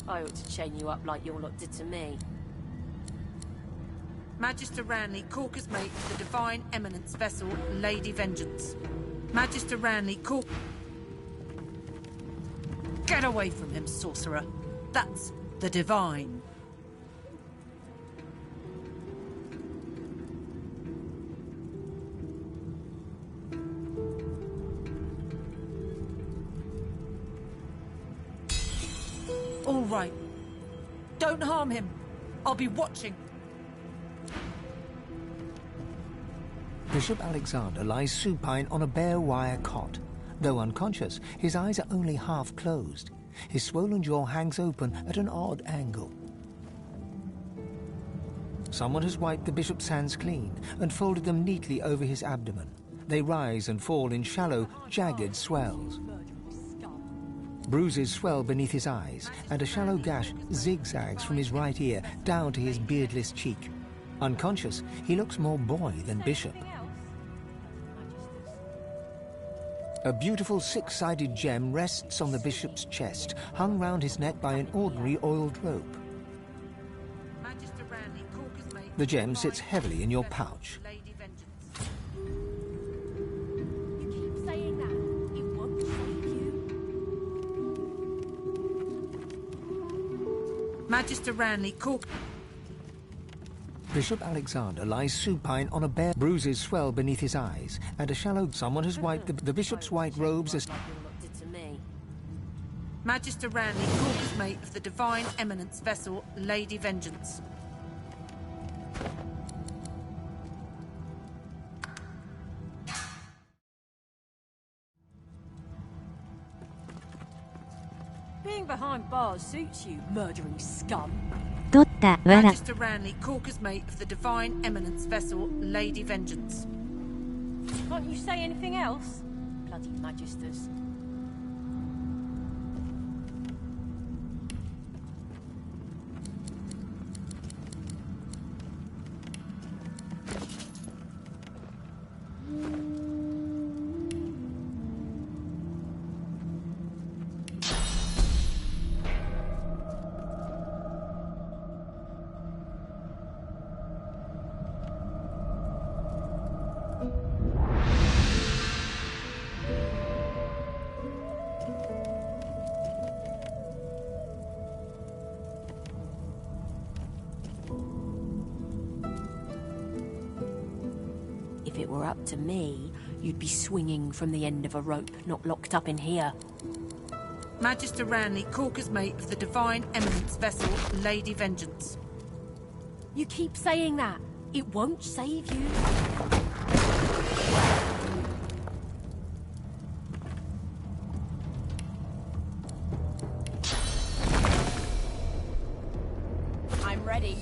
I ought to chain you up like your lot did to me. Magister Ranley, Corker's mate of the Divine Eminence vessel, Lady Vengeance. Magister Ranley, Cork... Get away from him, sorcerer. That's the Divine. All right. Don't harm him. I'll be watching. Bishop Alexander lies supine on a bare wire cot. Though unconscious, his eyes are only half closed. His swollen jaw hangs open at an odd angle. Someone has wiped the bishop's hands clean and folded them neatly over his abdomen. They rise and fall in shallow, jagged swells. Bruises swell beneath his eyes, and a shallow gash zigzags from his right ear down to his beardless cheek. Unconscious, he looks more boy than bishop. A beautiful six-sided gem rests on the bishop's chest, hung round his neck by an ordinary oiled rope. The gem sits heavily in your pouch. Magister Ranley, Cork... Bishop Alexander lies supine on a bare... Bruises swell beneath his eyes, and a shallow... Someone has wiped the bishop's white robes as... Magister Ranley, Corker's mate of the Divine Eminence vessel, Lady Vengeance. Being behind bars suits you, murdering scum. Magister Ranley, Corker's mate of the Divine Eminence vessel, Lady Vengeance. Can't you say anything else? Bloody Magisters. If it were up to me, you'd be swinging from the end of a rope, not locked up in here. Magister Ranley, Corker's mate of the Divine Eminence vessel, Lady Vengeance. You keep saying that. It won't save you. I'm ready.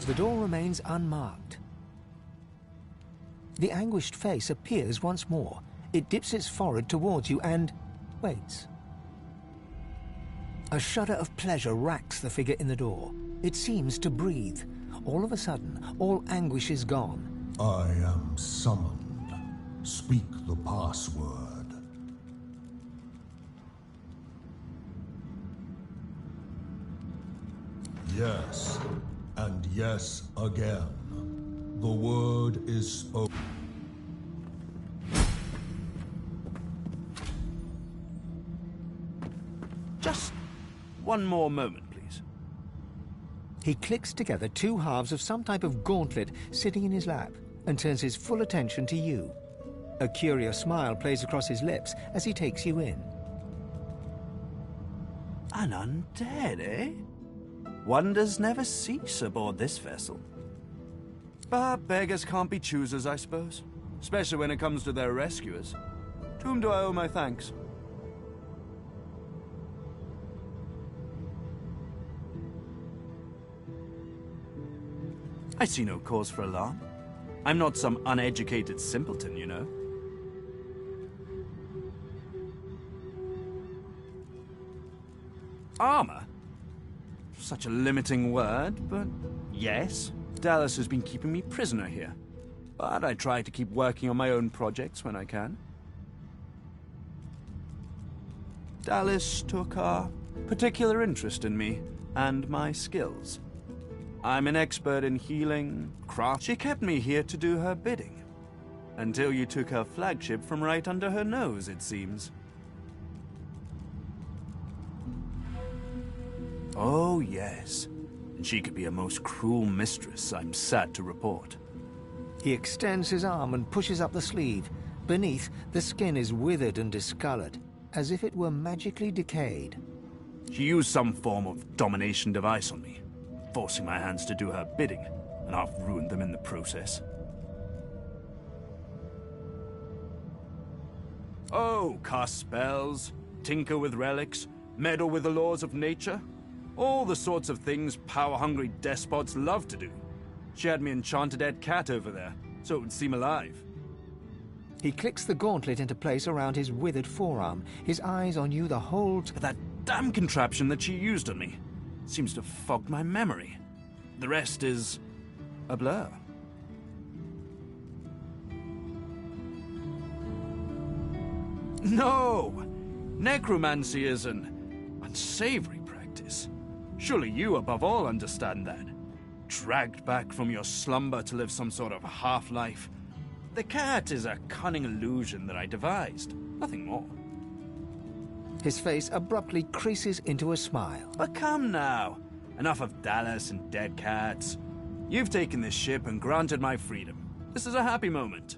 The door remains unmarked. The anguished face appears once more. It dips its forehead towards you and waits. A shudder of pleasure racks the figure in the door. It seems to breathe. All of a sudden, all anguish is gone. I am summoned. Speak the password. Yes, and yes again. The word is spoken. Just one more moment, please. He clicks together two halves of some type of gauntlet sitting in his lap and turns his full attention to you. A curious smile plays across his lips as he takes you in. An undead, eh? Wonders never cease aboard this vessel. But beggars can't be choosers, I suppose. Especially when it comes to their rescuers. To whom do I owe my thanks? I see no cause for alarm. I'm not some uneducated simpleton, you know. Armor? Such a limiting word, but yes, Dallas has been keeping me prisoner here. But I try to keep working on my own projects when I can. Dallas took a particular interest in me and my skills. I'm an expert in healing, craft. She kept me here to do her bidding. Until you took her flagship from right under her nose, it seems. Oh, yes. And she could be a most cruel mistress, I'm sad to report. He extends his arm and pushes up the sleeve. Beneath, the skin is withered and discolored, as if it were magically decayed. She used some form of domination device on me, forcing my hands to do her bidding, and I've ruined them in the process. Oh, cast spells, tinker with relics, meddle with the laws of nature. All the sorts of things power-hungry despots love to do. She had me enchant a dead cat over there, so it would seem alive. He clicks the gauntlet into place around his withered forearm, his eyes on you the whole But that damn contraption that she used on me seems to have fogged my memory. The rest is a blur. No! Necromancy is an unsavory practice. Surely you, above all, understand that. Dragged back from your slumber to live some sort of half-life. The cat is a cunning illusion that I devised. Nothing more. His face abruptly creases into a smile. But come now. Enough of Dallas and dead cats. You've taken this ship and granted my freedom. This is a happy moment.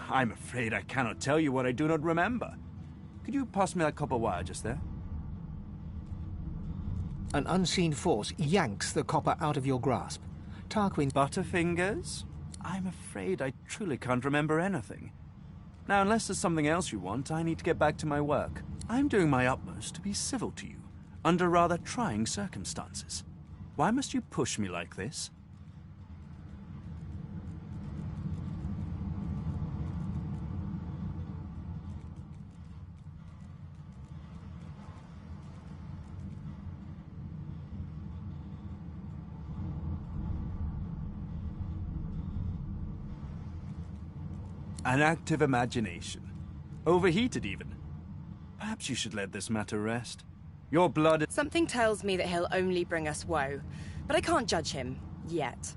I'm afraid I cannot tell you what I do not remember. Could you pass me that copper wire just there? An unseen force yanks the copper out of your grasp. Tarquin... Butterfingers? I'm afraid I truly can't remember anything. Now, unless there's something else you want, I need to get back to my work. I'm doing my utmost to be civil to you, under rather trying circumstances. Why must you push me like this? An active imagination. Overheated, even. Perhaps you should let this matter rest. Your blood... Something tells me that he'll only bring us woe, but I can't judge him, yet.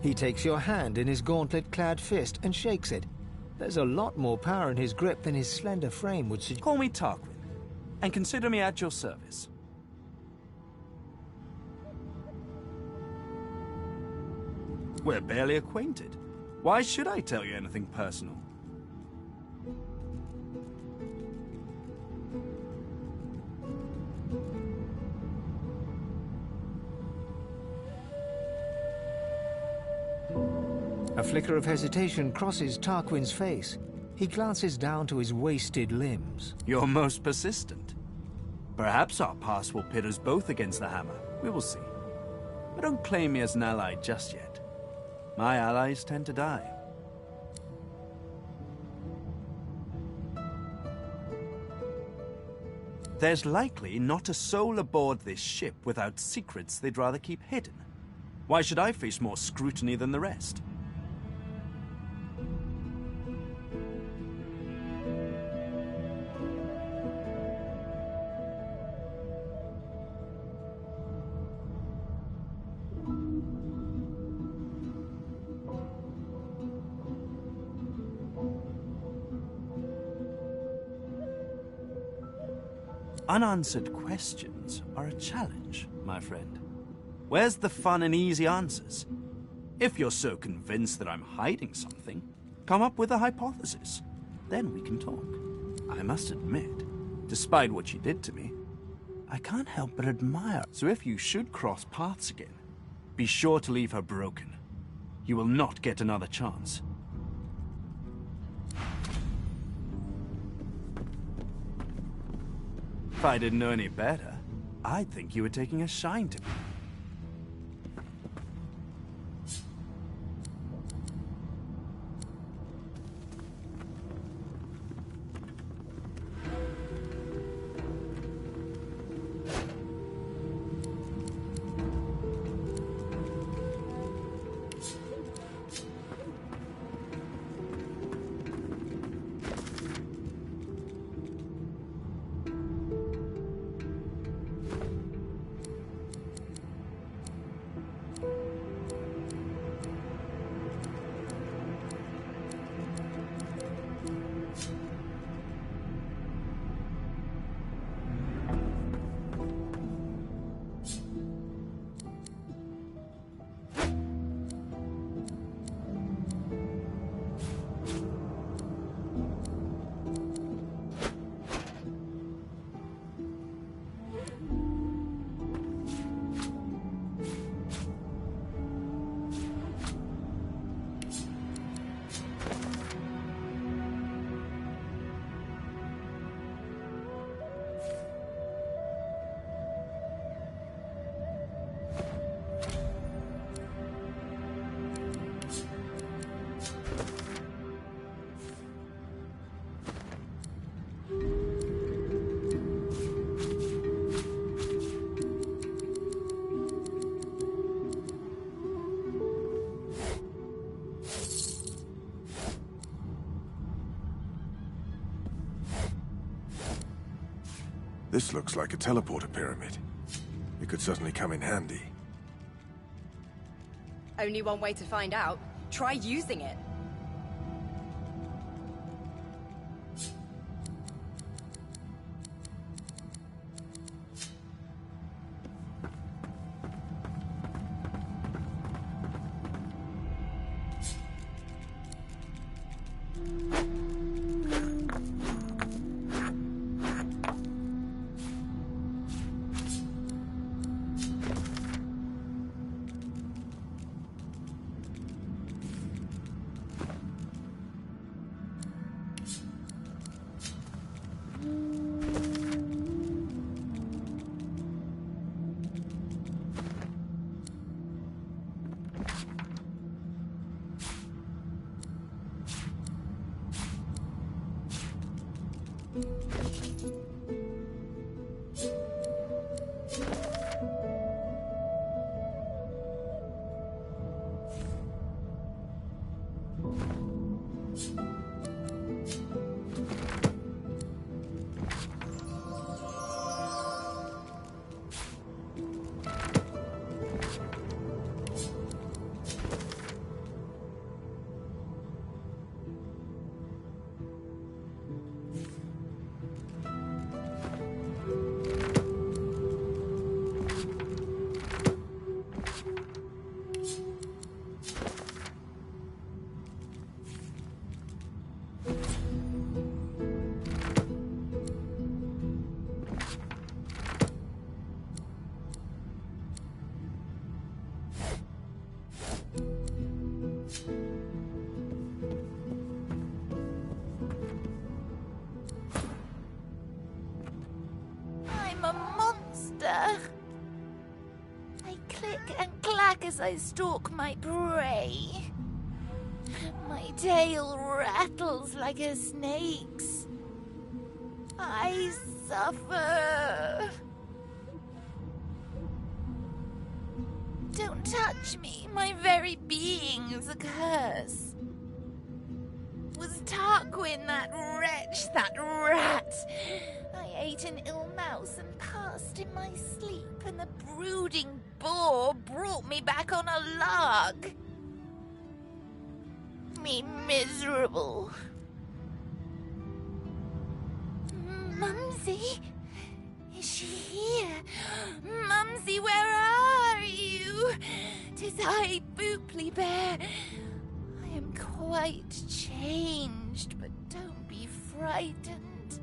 He takes your hand in his gauntlet-clad fist and shakes it. There's a lot more power in his grip than his slender frame would suggest. Call me Tarquin, and consider me at your service. We're barely acquainted. Why should I tell you anything personal? A flicker of hesitation crosses Tarquin's face. He glances down to his wasted limbs. You're most persistent. Perhaps our paths will pit us both against the hammer. We will see. But don't claim me as an ally just yet. My allies tend to die. There's likely not a soul aboard this ship without secrets they'd rather keep hidden. Why should I face more scrutiny than the rest? Unanswered questions are a challenge, my friend. Where's the fun in easy answers? If you're so convinced that I'm hiding something, come up with a hypothesis. Then we can talk. I must admit, despite what you did to me, I can't help but admire. So if you should cross paths again, be sure to leave her broken. You will not get another chance. If I didn't know any better, I'd think you were taking a shine to me. This looks like a teleporter pyramid. It could certainly come in handy. Only one way to find out. Try using it. I click and clack as I stalk my prey. My tail rattles like a snake's. I suffer. Don't touch me. My very being is a curse. Was Tarquin that wretch, that rat? I ate an ill mouse and passed in my sleep, and the brooding boar brought me back on a log. Me miserable. Mumsy, Is she here? Mumsy, where are you? 'Tis I, Booply Bear. I am quite changed, but don't be frightened.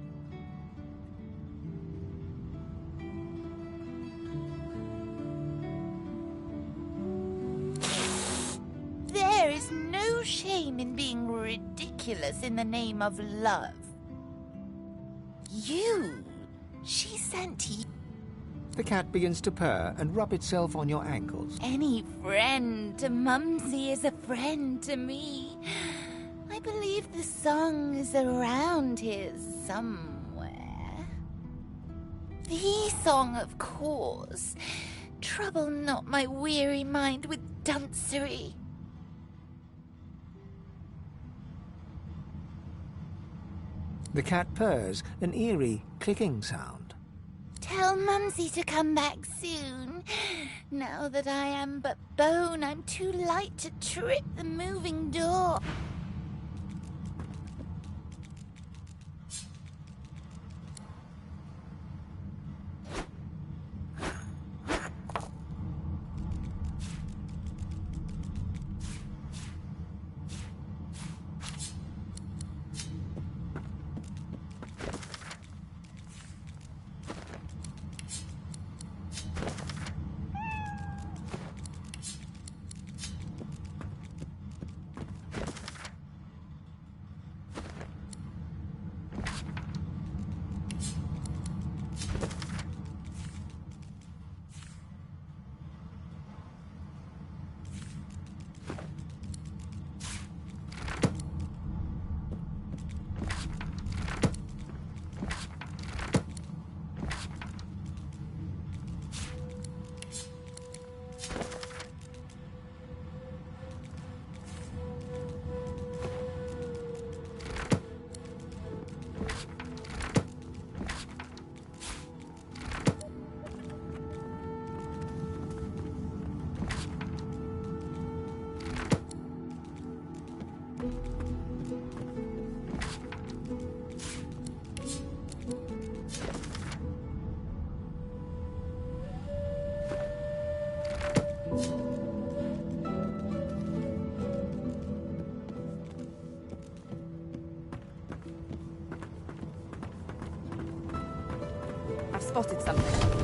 There is no shame in being ridiculous in the name of love. She sent you. The cat begins to purr and rub itself on your ankles. Any friend to Mumsy is a friend to me. I believe the song is around here somewhere. The song, of course. Trouble not my weary mind with duncery. The cat purrs, an eerie clicking sound. Tell Mumsy to come back soon. Now that I am but bone, I'm too light to trip the moving door. I've spotted something.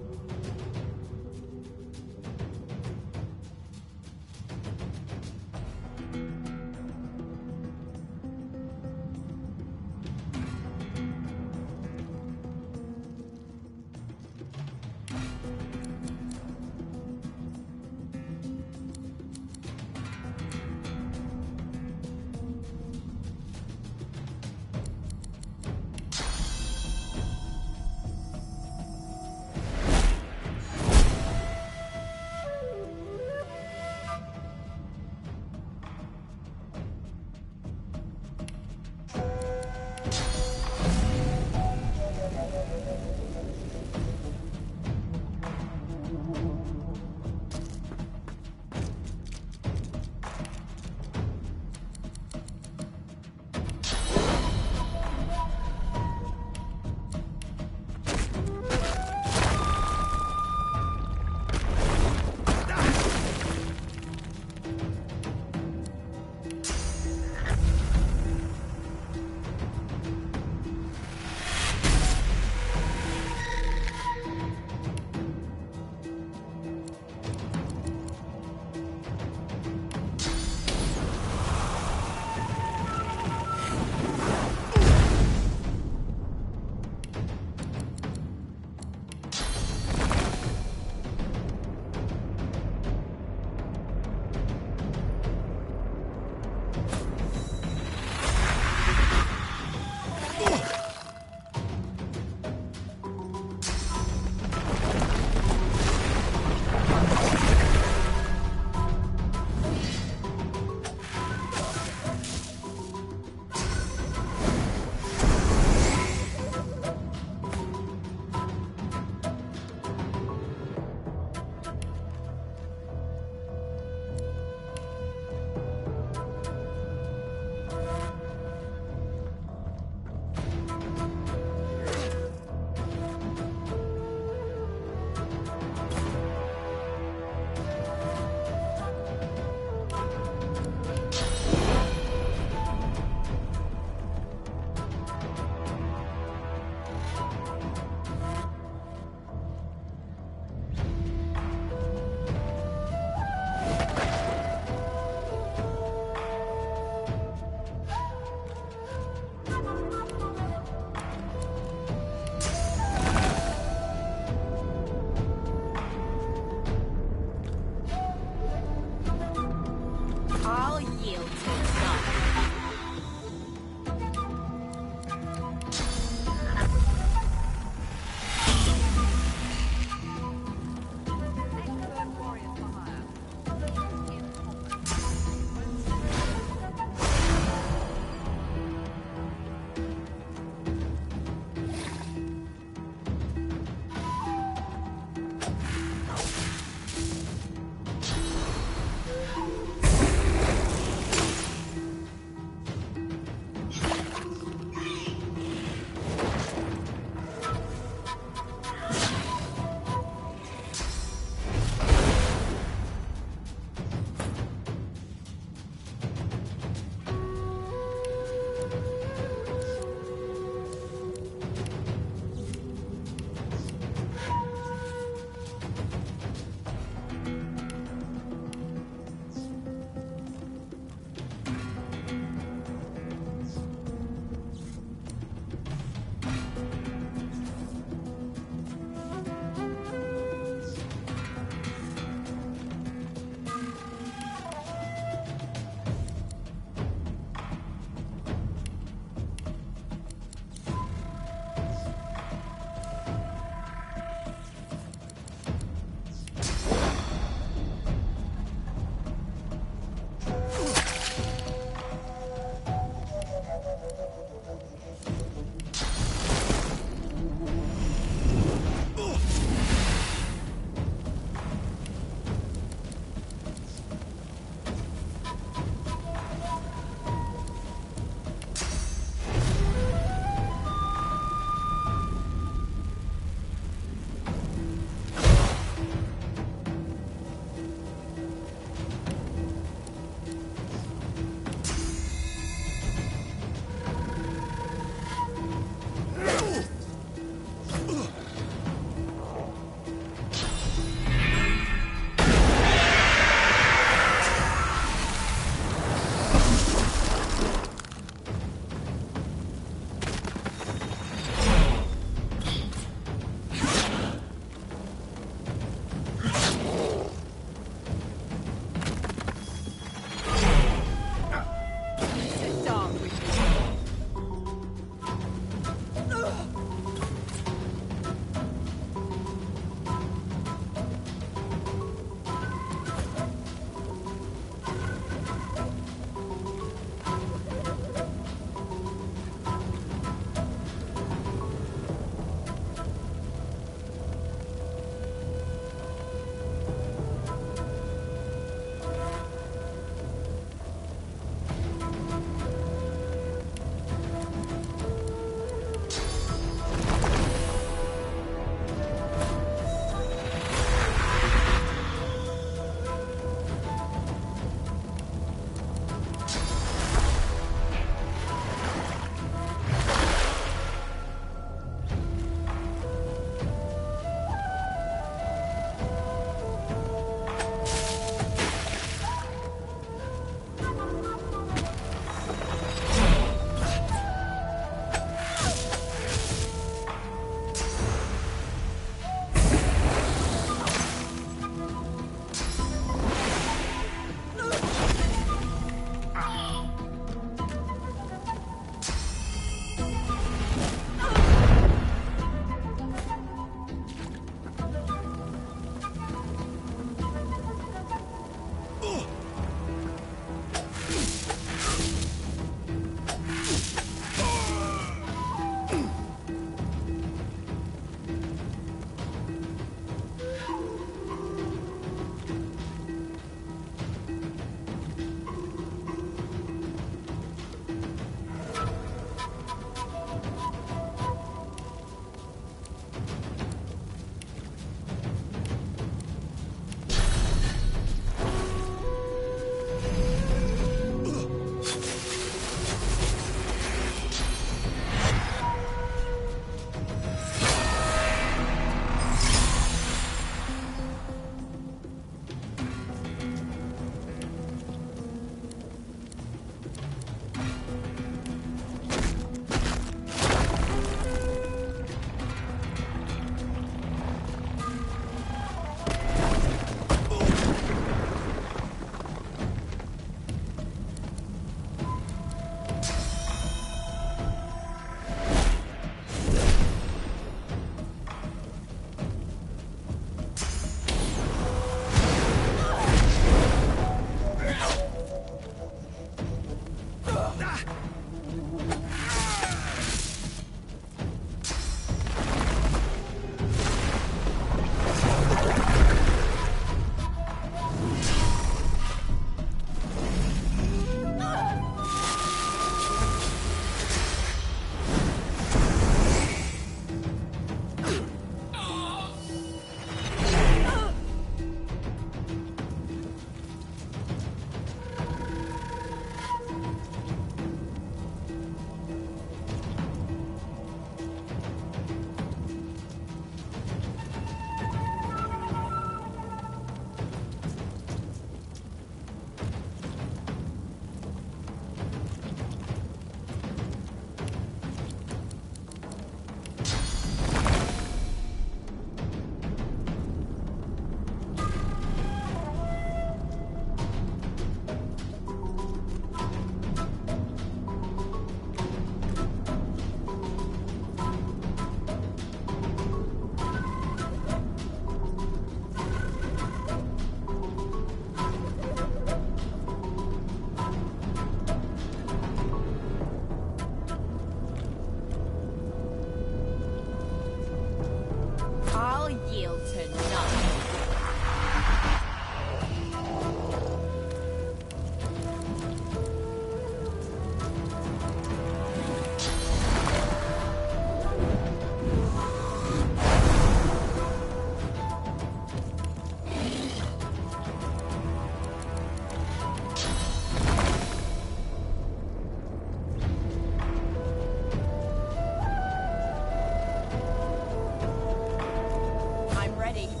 ready.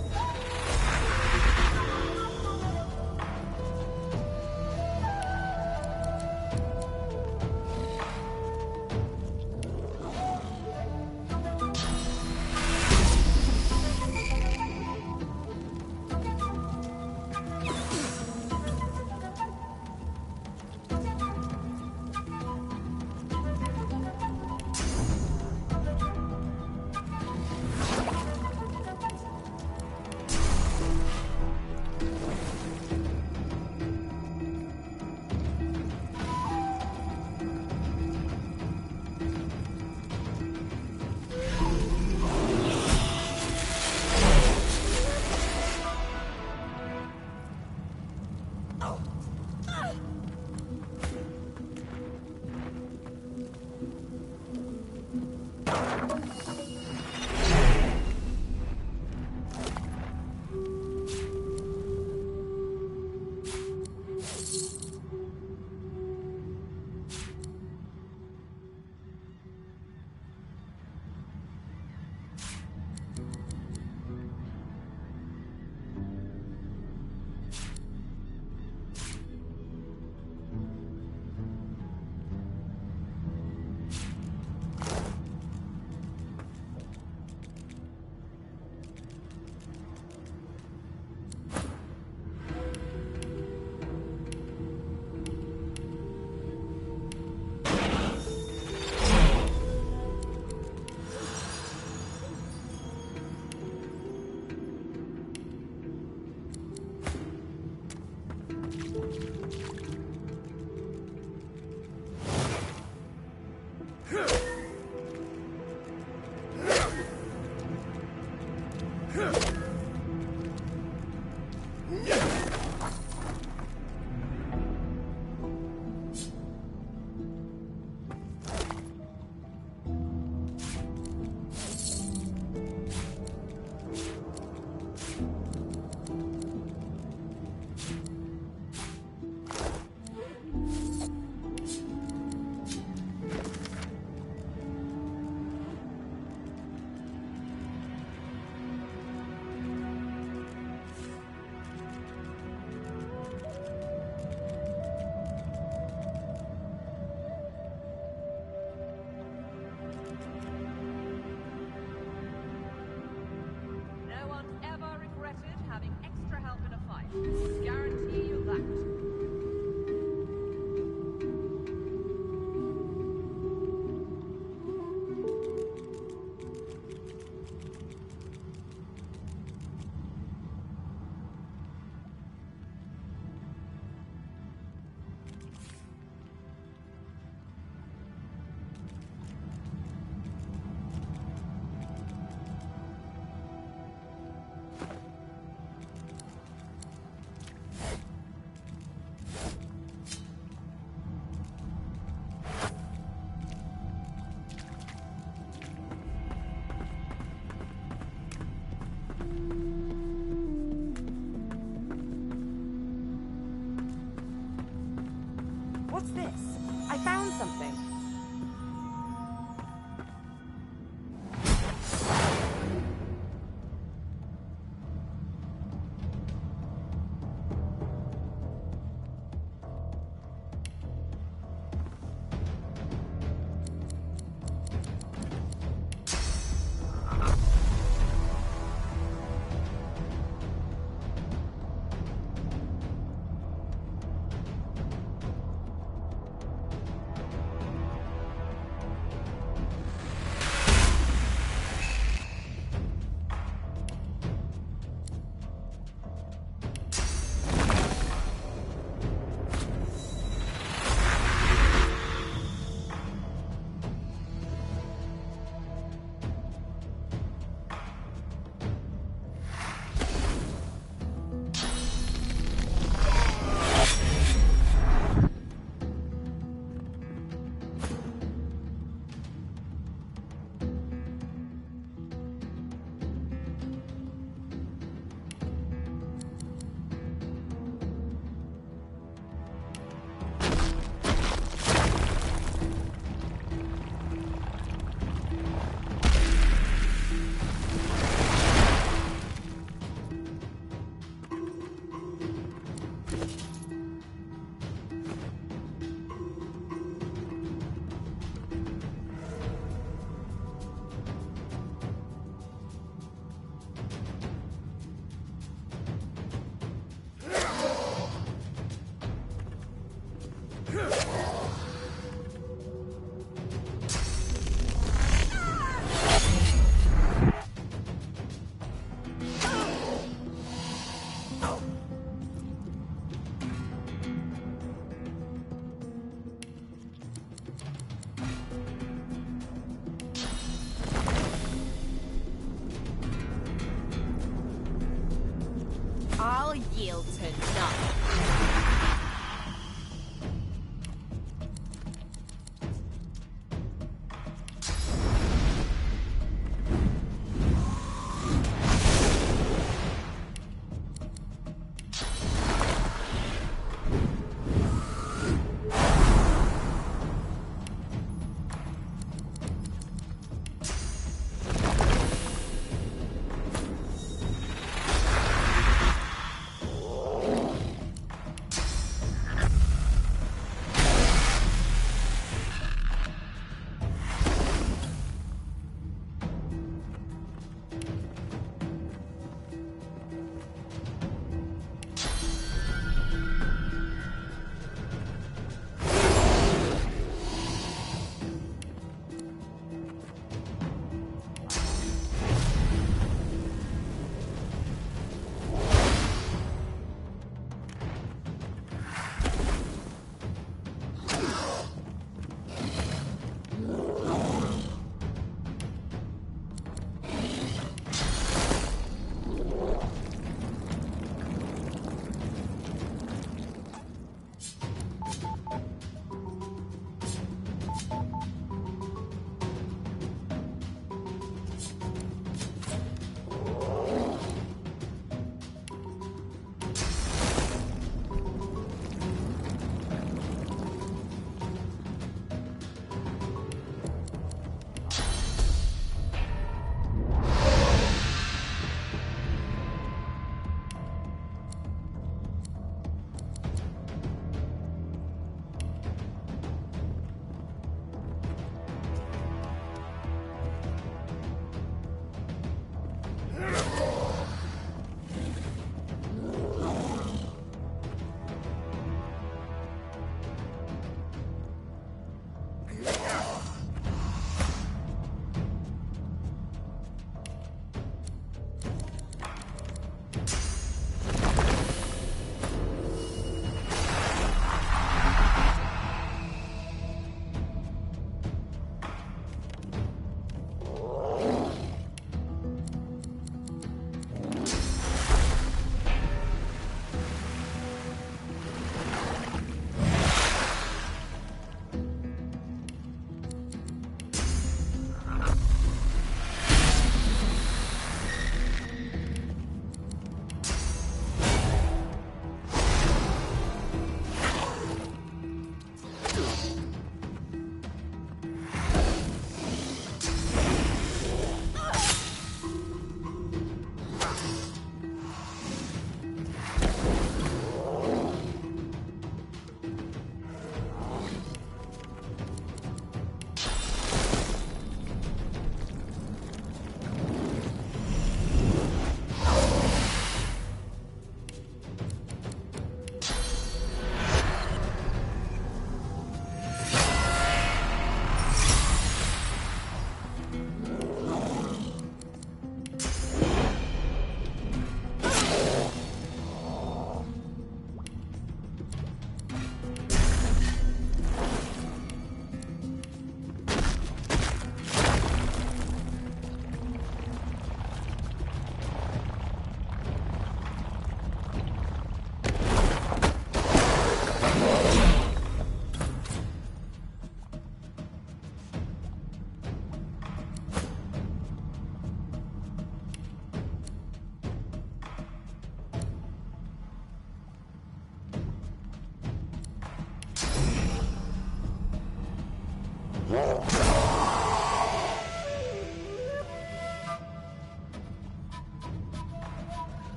Guarantee you that. What's this? I found something. I'll yield to none.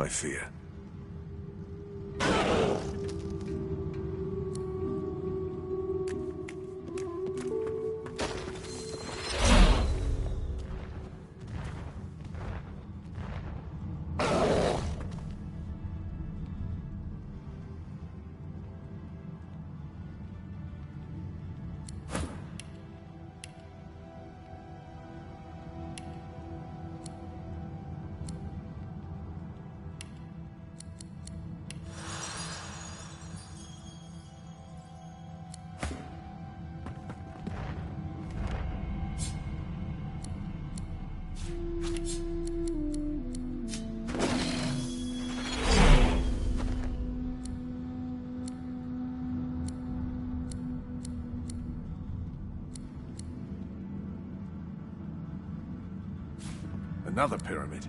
I fear. Another pyramid.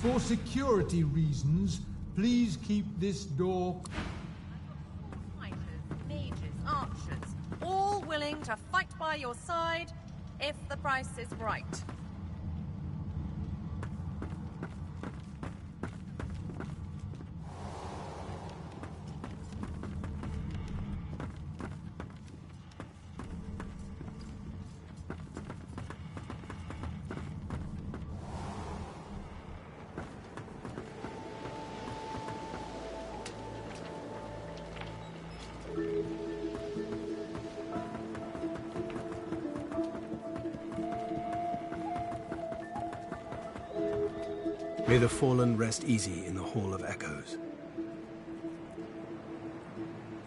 For security reasons, please keep this door... Fighters, mages, archers, all willing to fight by your side if the price is right. May the fallen rest easy in the Hall of Echoes.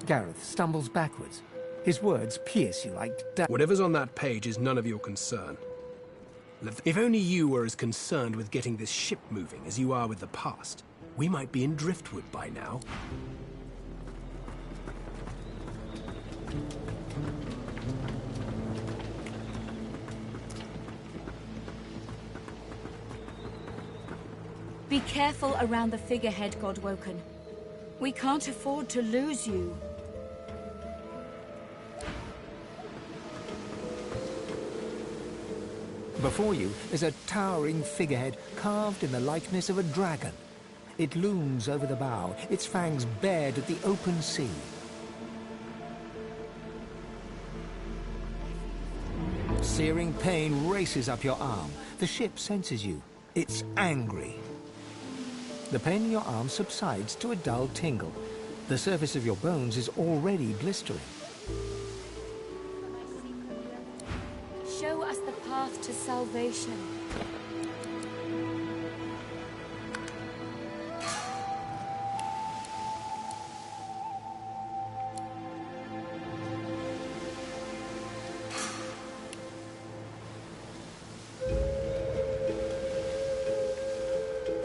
Gareth stumbles backwards. His words pierce you like Whatever's on that page is none of your concern. If only you were as concerned with getting this ship moving as you are with the past, we might be in Driftwood by now. Be careful around the figurehead, Godwoken. We can't afford to lose you. Before you is a towering figurehead carved in the likeness of a dragon. It looms over the bow, its fangs bared at the open sea. Searing pain races up your arm. The ship senses you. It's angry. The pain in your arm subsides to a dull tingle. The surface of your bones is already blistering. Show us the path to salvation.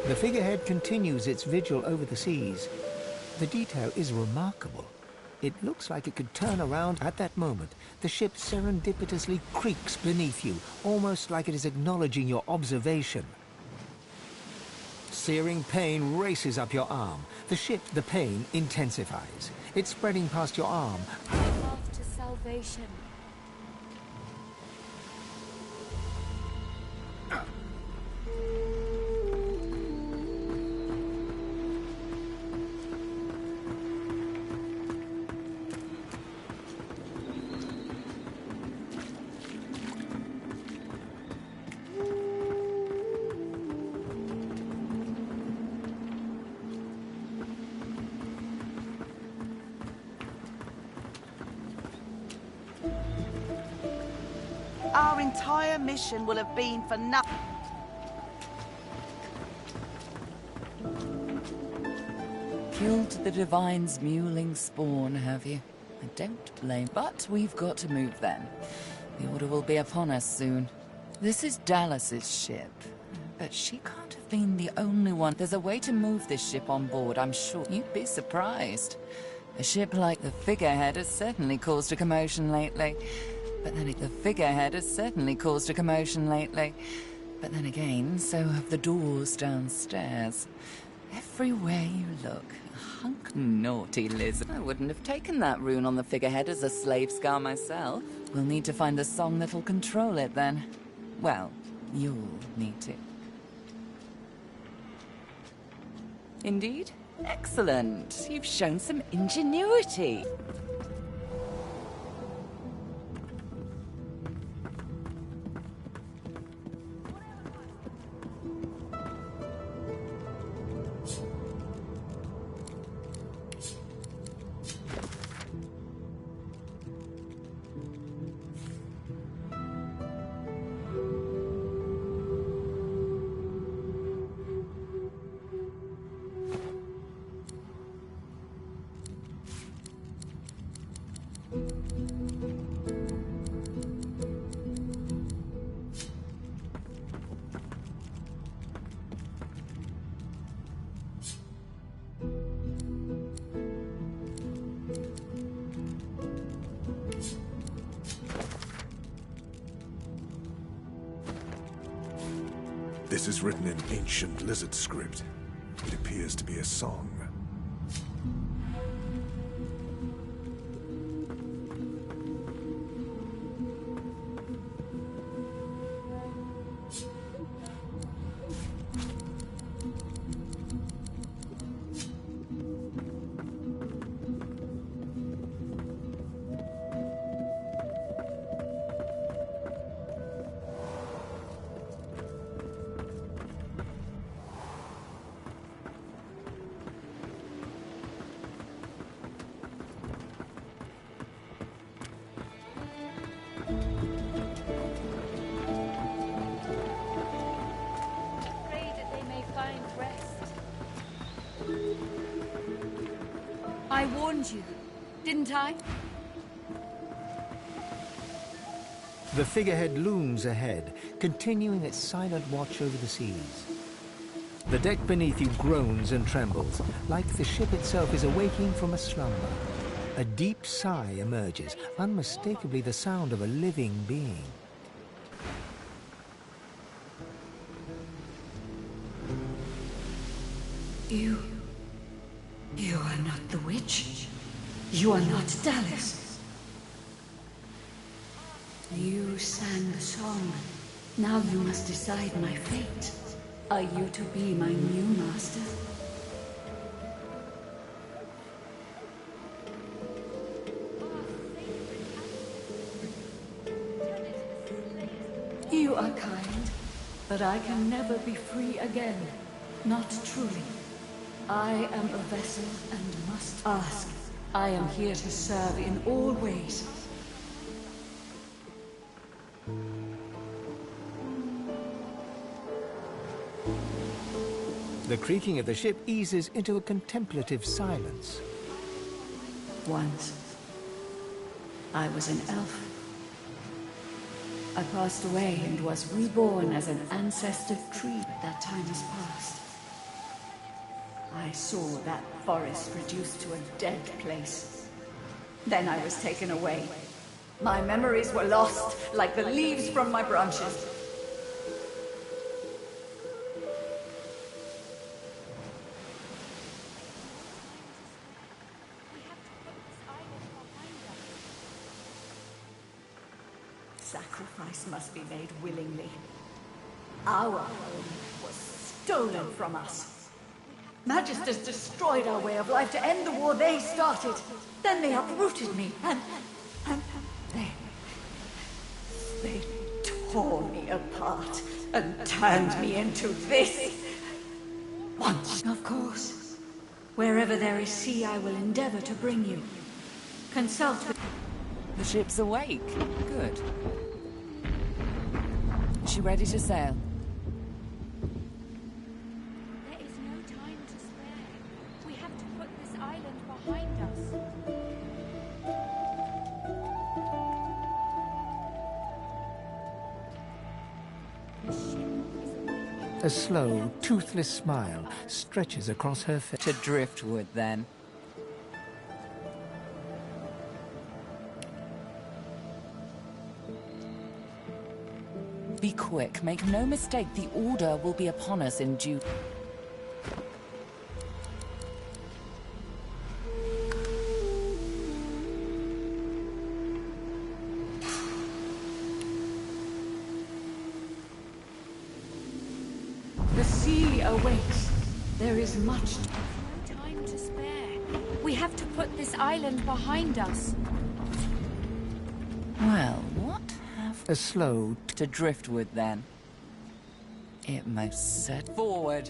The figurehead continues its vigil over the seas. The detail is remarkable. It looks like it could turn around at that moment. The ship serendipitously creaks beneath you, almost like it is acknowledging your observation. Searing pain races up your arm. The pain intensifies. It's spreading past your arm. Path to salvation. Our entire mission will have been for nothing. Killed the Divine's mewling spawn, have you? I don't blame. But we've got to move then. The order will be upon us soon. This is Dallas's ship. But she can't have been the only one. There's a way to move this ship on board, I'm sure. You'd be surprised. A ship like the Figurehead has certainly caused a commotion lately. But then the Figurehead has certainly caused a commotion lately. But then again, so have the doors downstairs. Everywhere you look, a hunk naughty lizard. I wouldn't have taken that rune on the Figurehead as a slave scar myself. We'll need to find the song that'll control it then. Well, you'll need to. Indeed? Excellent. You've shown some ingenuity. This is written in ancient lizard script. It appears to be a song. find rest. I warned you, didn't I? The figurehead looms ahead, continuing its silent watch over the seas. The deck beneath you groans and trembles, like the ship itself is awaking from a slumber. A deep sigh emerges, unmistakably the sound of a living being. You are not the witch. You are not Dallas. You sang the song. Now you must decide my fate. Are you to be my new master? You are kind, but I can never be free again. Not truly. I am a vessel and must ask. I am here to serve in all ways. The creaking of the ship eases into a contemplative silence. Once, I was an elf. I passed away and was reborn as an ancestor tree, but that time has passed. I saw that forest reduced to a dead place. Then I was taken away. My memories were lost, like the leaves from my branches. Sacrifice must be made willingly. Our home was stolen from us. Magisters destroyed our way of life to end the war they started. Then they uprooted me, and they tore me apart and turned me into this. Once, of course. Wherever there is sea, I will endeavor to bring you. Consult with... The ship's awake. Good. Is she ready to sail? There is no time to spare. We have to put this island behind us. A slow, toothless smile stretches across her face. To driftwood, then. Be quick. Make no mistake, the order will be upon us in due... The sea awaits. There is much... No time to spare. We have to put this island behind us. Well, what have... A slow... To driftwood, then. It most set forward.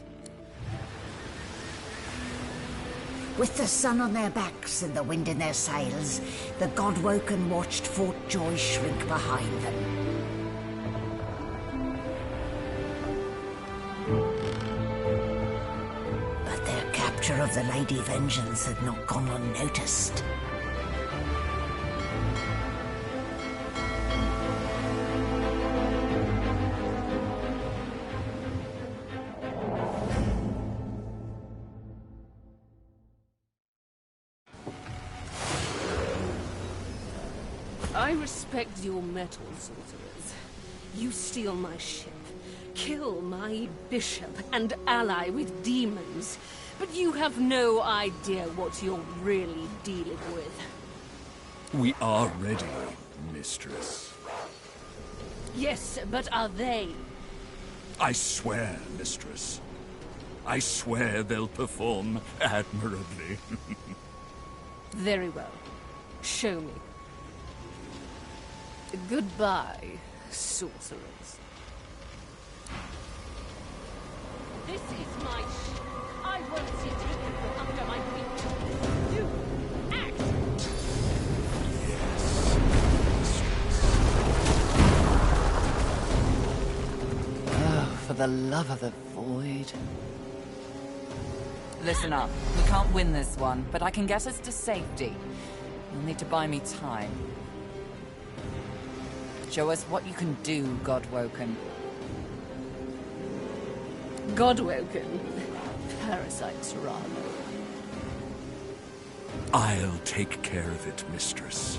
With the sun on their backs and the wind in their sails, the God-woken watched Fort Joy shrink behind them. But their capture of the Lady Vengeance had not gone unnoticed. I respect your mettle, sorcerers. You steal my ship, kill my bishop, and ally with demons. But you have no idea what you're really dealing with. We are ready, mistress. Yes, but are they? I swear, mistress. I swear they'll perform admirably. Very well. Show me. Goodbye, sorcerers. This is my ship. I won't see taken from under my feet. You act! Oh, for the love of the void. Listen up. We can't win this one, but I can get us to safety. You'll need to buy me time. Show us what you can do, Godwoken. Godwoken? Parasites, rather. I'll take care of it, mistress.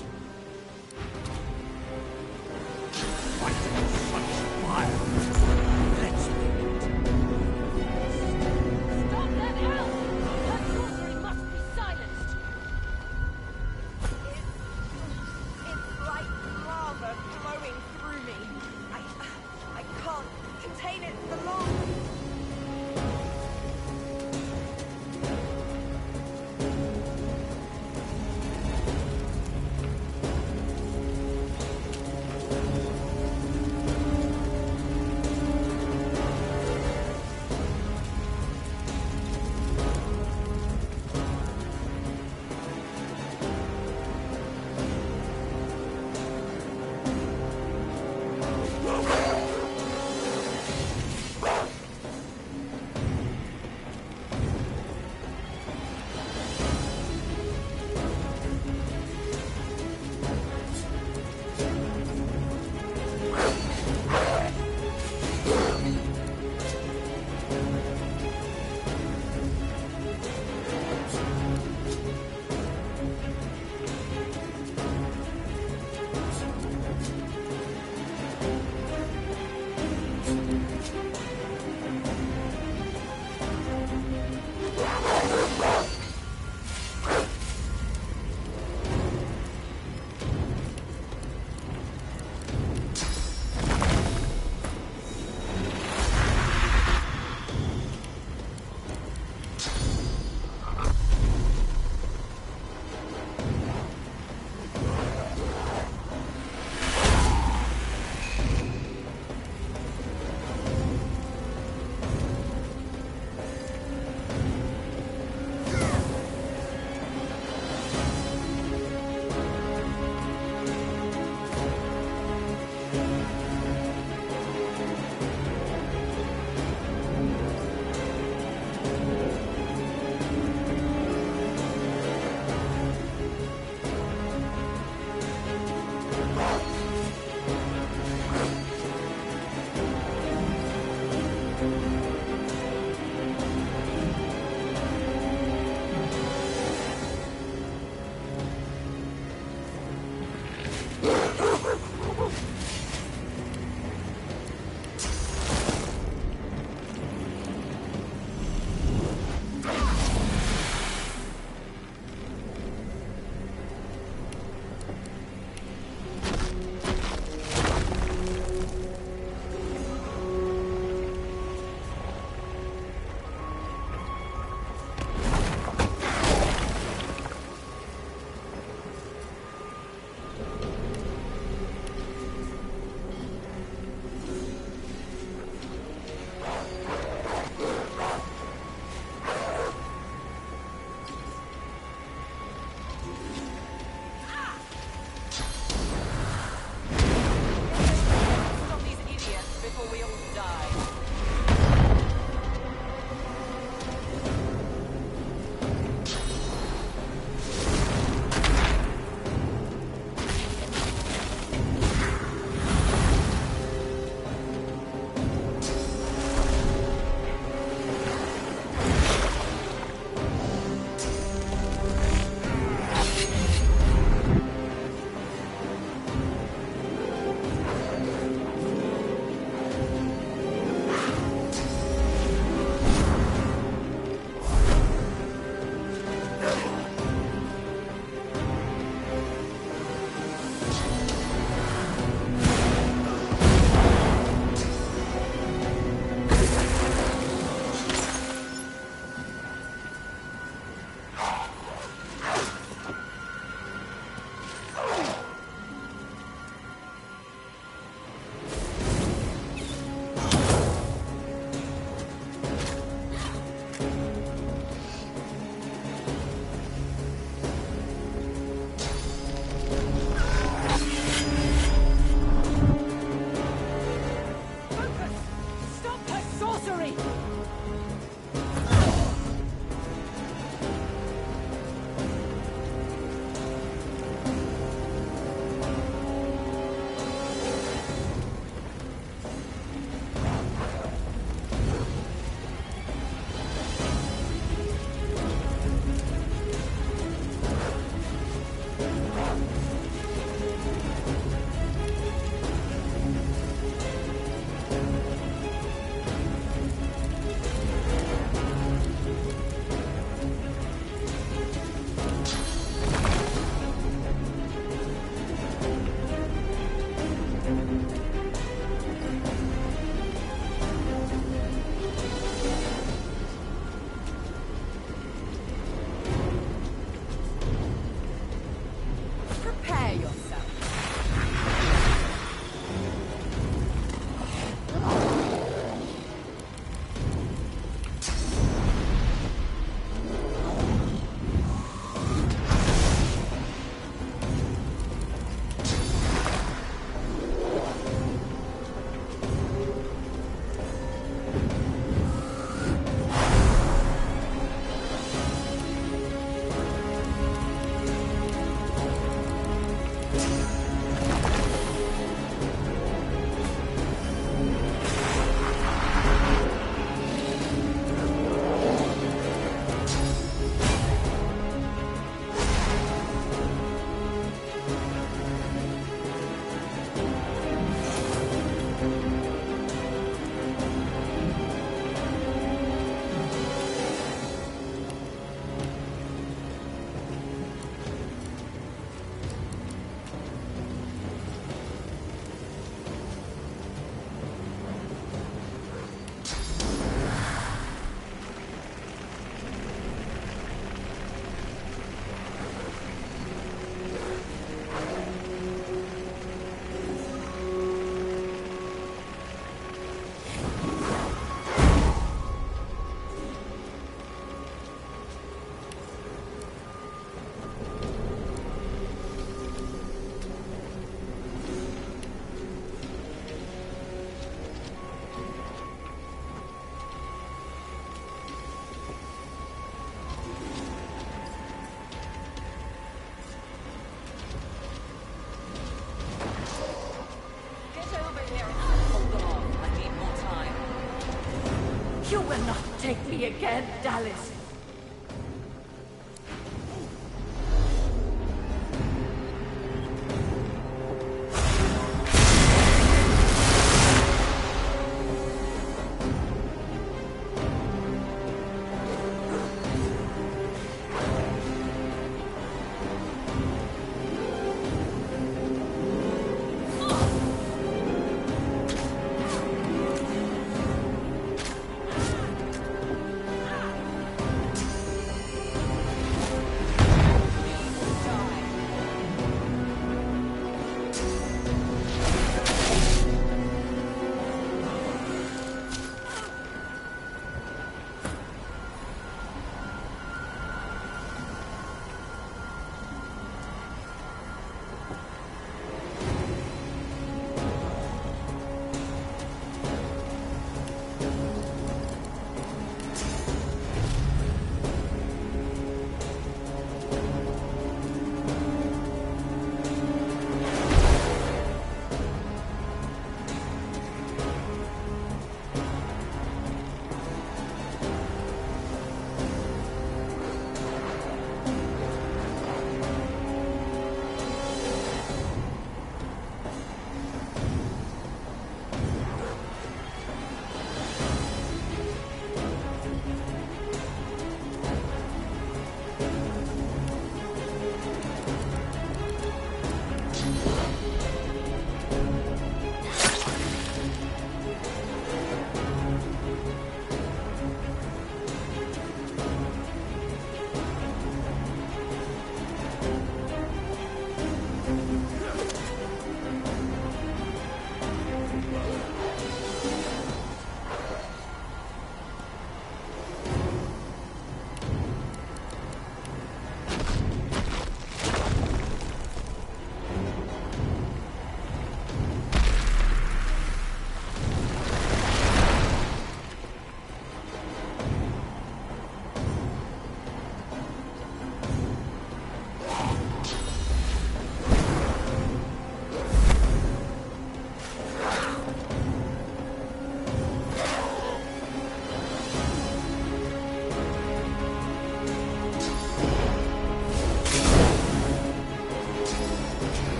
me again, Dallas.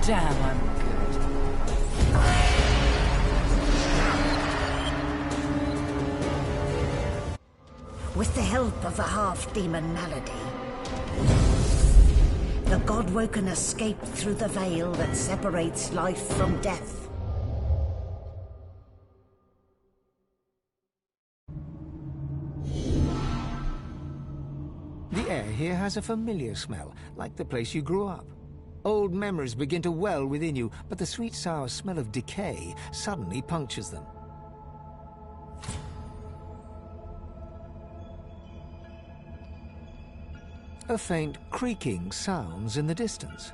Damn, I'm good. With the help of a half-demon malady, the God-woken escaped through the veil that separates life from death. The air here has a familiar smell, like the place you grew up. Old memories begin to well within you, but the sweet sour smell of decay suddenly punctures them. A faint creaking sounds in the distance.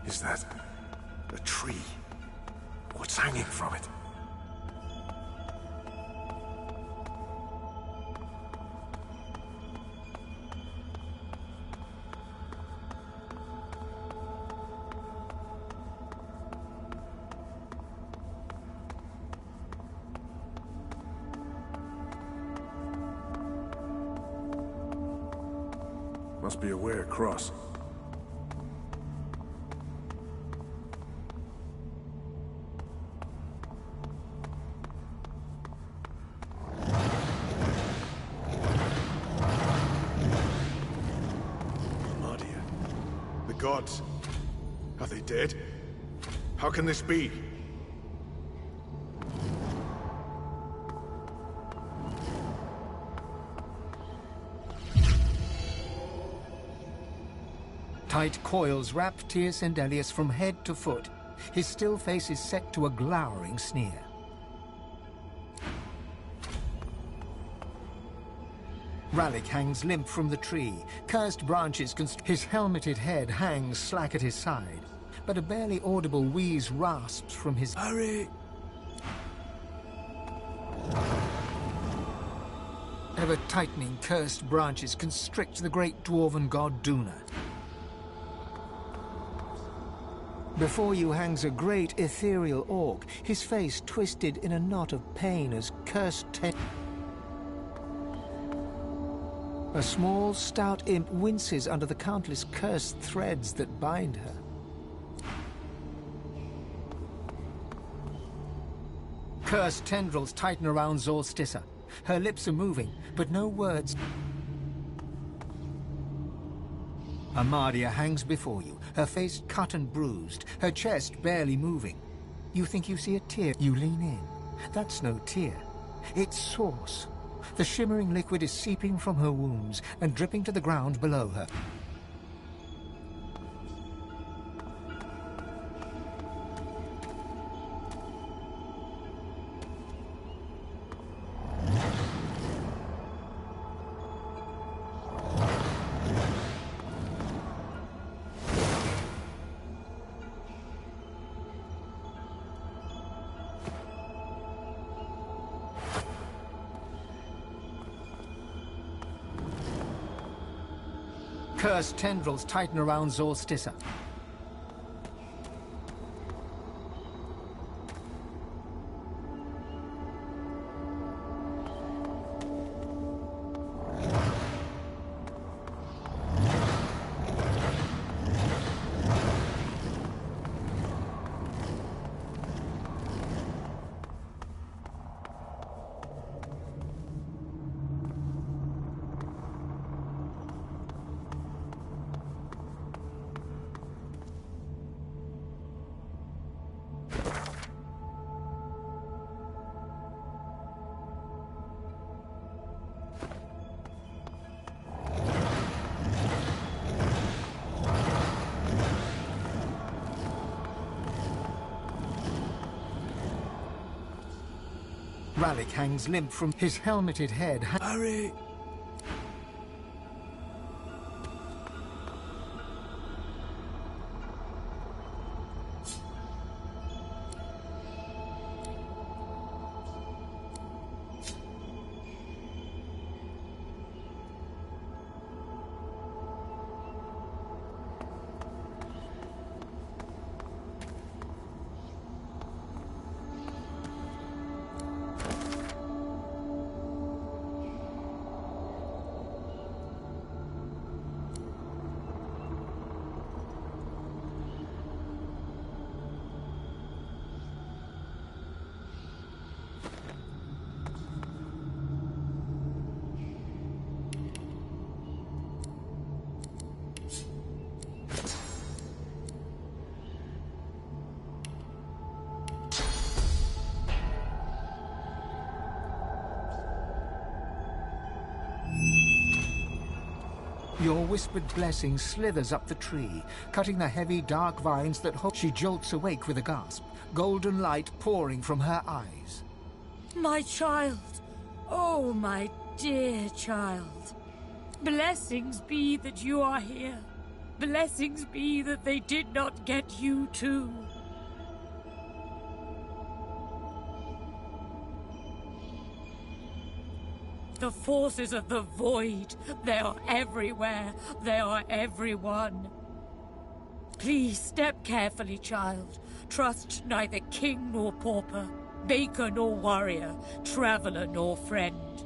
Is that a tree? What's hanging from it? Must be a way across. Gods. Are they dead? How can this be? Tight coils wrap T.S. Endelius from head to foot. His still face is set to a glowering sneer. Rallick hangs limp from the tree. Cursed branches his helmeted head hangs slack at his side, but a barely audible wheeze rasps from his... Hurry! Ever-tightening cursed branches constrict the great dwarven god Duna. Before you hangs a great ethereal orc, his face twisted in a knot of pain as cursed A small, stout imp winces under the countless cursed threads that bind her. Cursed tendrils tighten around Zolstissa. Her lips are moving, but no words. Amadia hangs before you, her face cut and bruised, her chest barely moving. You think you see a tear. You lean in. That's no tear. It's sauce. The shimmering liquid is seeping from her wounds and dripping to the ground below her. Cursed tendrils tighten around Zolstissa. Rallick hangs limp from his helmeted head. Hurry! Your whispered blessing slithers up the tree, cutting the heavy, dark vines that hold. She jolts awake with a gasp, golden light pouring from her eyes. My child! Oh, my dear child. Blessings be that you are here. Blessings be that they did not get you too. The forces of the void, they are everywhere. They are everyone. Please step carefully, child. Trust neither king nor pauper, baker nor warrior, traveler nor friend.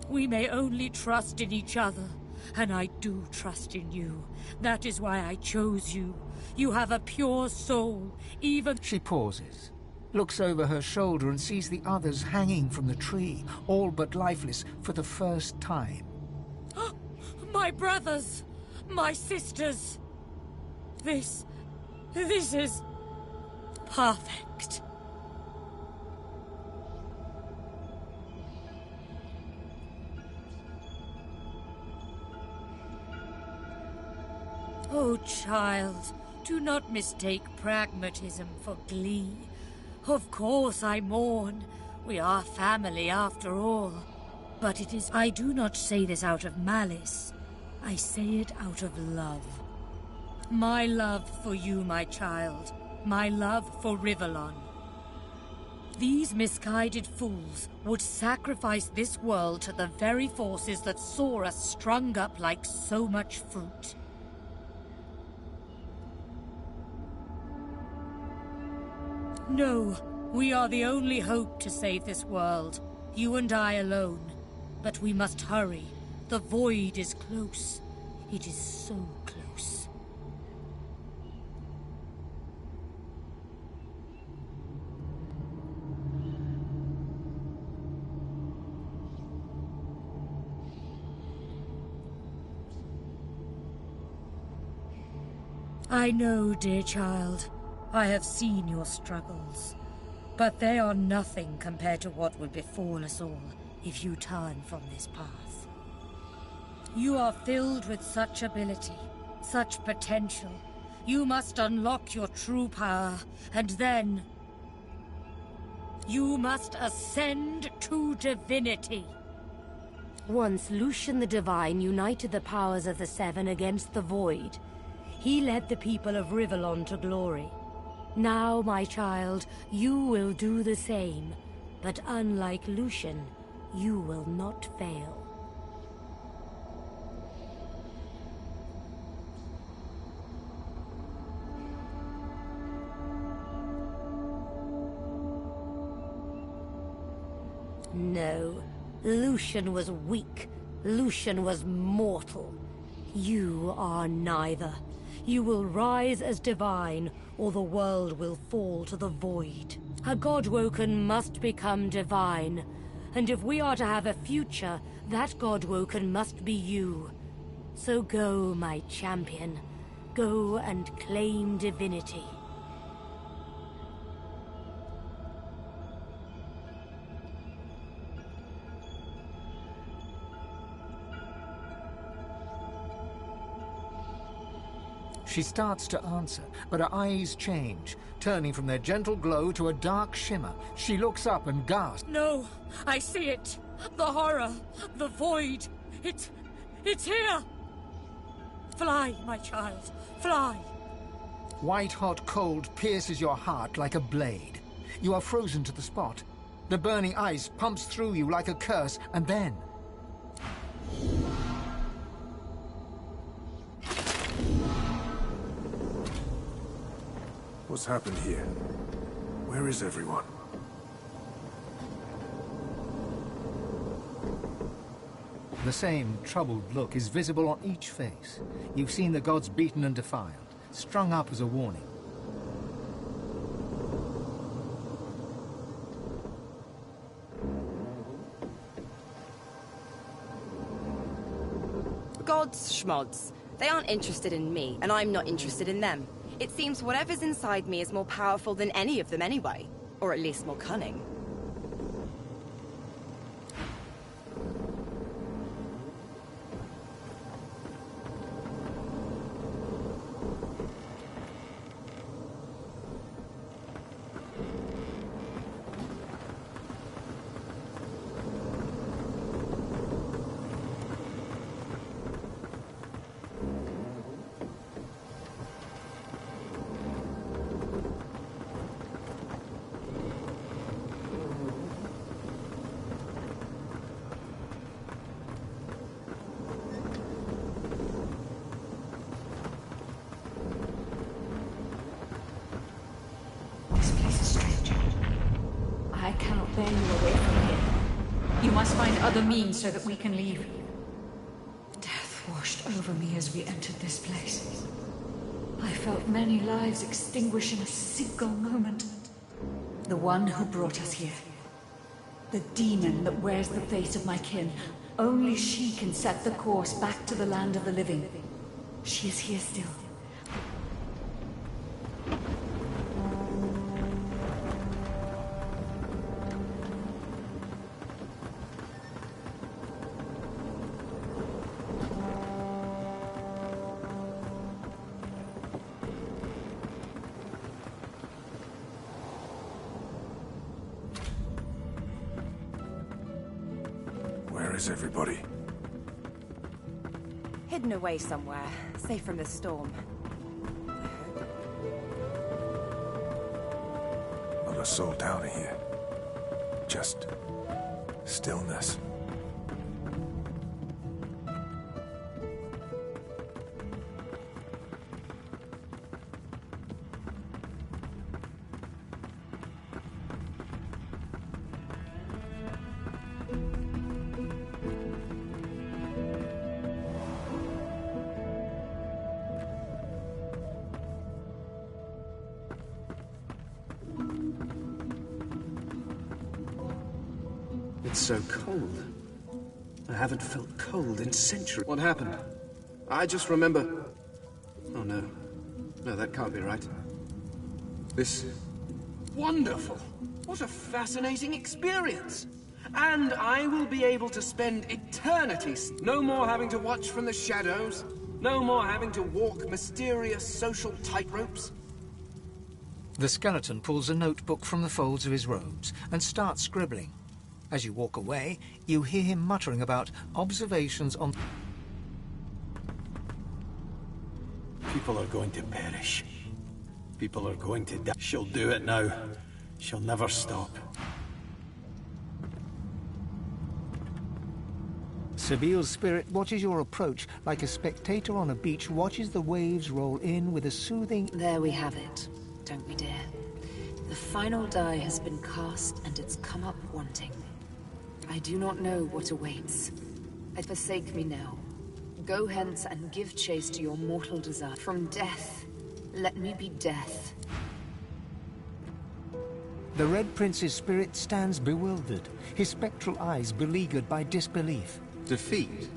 We may only trust in each other, and I do trust in you. That is why I chose you. You have a pure soul, even... She pauses, looks over her shoulder and sees the others hanging from the tree, all but lifeless for the first time. My brothers! My sisters! This is... perfect. Oh, child, do not mistake pragmatism for glee. Of course I mourn. We are family after all. But it is... I do not say this out of malice. I say it out of love. My love for you, my child. My love for Rivellon. These misguided fools would sacrifice this world to the very forces that saw us strung up like so much fruit. No, we are the only hope to save this world. You and I alone. But we must hurry. The void is close. It is so close. I know, dear child. I have seen your struggles. But they are nothing compared to what will befall us all if you turn from this path. You are filled with such ability, such potential. You must unlock your true power, and then... you must ascend to divinity. Once Lucian the Divine united the powers of the Seven against the Void, he led the people of Rivellon to glory. Now, my child, you will do the same, but unlike Lucian, you will not fail. No, Lucian was weak. Lucian was mortal. You are neither. You will rise as divine, or the world will fall to the void. A Godwoken must become divine, and if we are to have a future, that Godwoken must be you. So go, my champion. Go and claim divinity. She starts to answer, but her eyes change, turning from their gentle glow to a dark shimmer. She looks up and gasps. No, I see it. The horror, the void. It's here. Fly, my child, fly. White-hot cold pierces your heart like a blade. You are frozen to the spot. The burning ice pumps through you like a curse, and then... What's happened here? Where is everyone? The same troubled look is visible on each face. You've seen the gods beaten and defiled, strung up as a warning. Gods, schmods. They aren't interested in me, and I'm not interested in them. It seems whatever's inside me is more powerful than any of them anyway. Or at least more cunning. I cannot bear you away from here. You must find other means so that we can leave. Death washed over me as we entered this place. I felt many lives extinguish in a single moment. The one who brought us here. The demon that wears the face of my kin. Only she can set the course back to the land of the living. She is here still. is everybody? Hidden away somewhere, safe from the storm. Not a soul down here. Just stillness. It's so cold. I haven't felt cold in centuries. What happened? I just remember... Oh, no. No, that can't be right. This... Wonderful! What a fascinating experience! And I will be able to spend eternities. No more having to watch from the shadows. No more having to walk mysterious social tightropes. The skeleton pulls a notebook from the folds of his robes and starts scribbling. As you walk away, you hear him muttering about observations on... People are going to perish. People are going to die. She'll do it now. She'll never stop. Sabile's spirit watches your approach like a spectator on a beach watches the waves roll in with a soothing... There we have it, don't we, dear? The final die has been cast and it's come up wanting. I do not know what awaits. Forsake me now. Go hence and give chase to your mortal desire. From death, let me be death. The Red Prince's spirit stands bewildered, his spectral eyes beleaguered by disbelief. Defeat?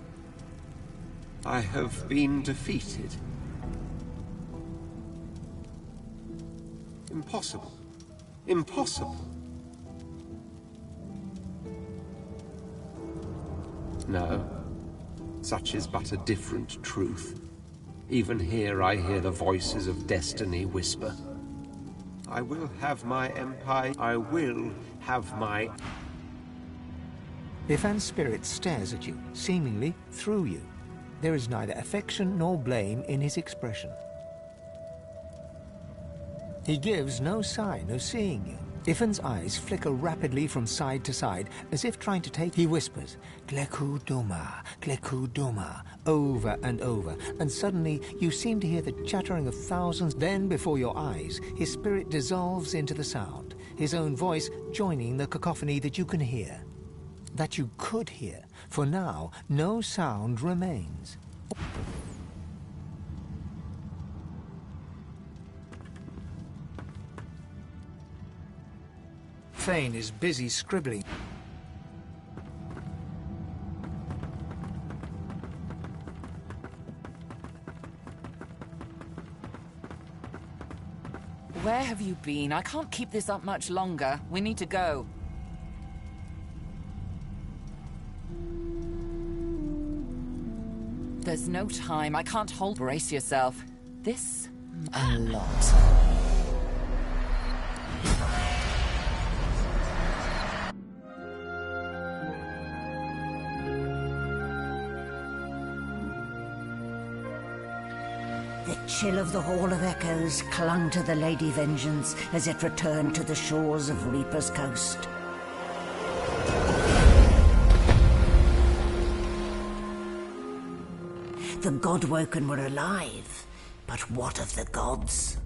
I have been defeated. Impossible. Impossible. No, such is but a different truth. Even here I hear the voices of destiny whisper. I will have my empire. I will have my... Ifan's spirit stares at you, seemingly through you. There is neither affection nor blame in his expression. He gives no sign of seeing you. Ifan's eyes flicker rapidly from side to side, as if trying to take... He whispers, Gleku Duma, over and over, and suddenly you seem to hear the chattering of thousands. Then, before your eyes, his spirit dissolves into the sound, his own voice joining the cacophony that you can hear. That you could hear, for now no sound remains. Thane is busy scribbling. Where have you been? I can't keep this up much longer. We need to go. There's no time. I can't hold. Brace yourself. This... a lot. The chill of the Hall of Echoes clung to the Lady Vengeance as it returned to the shores of Reaper's Coast. The Godwoken were alive, but what of the gods?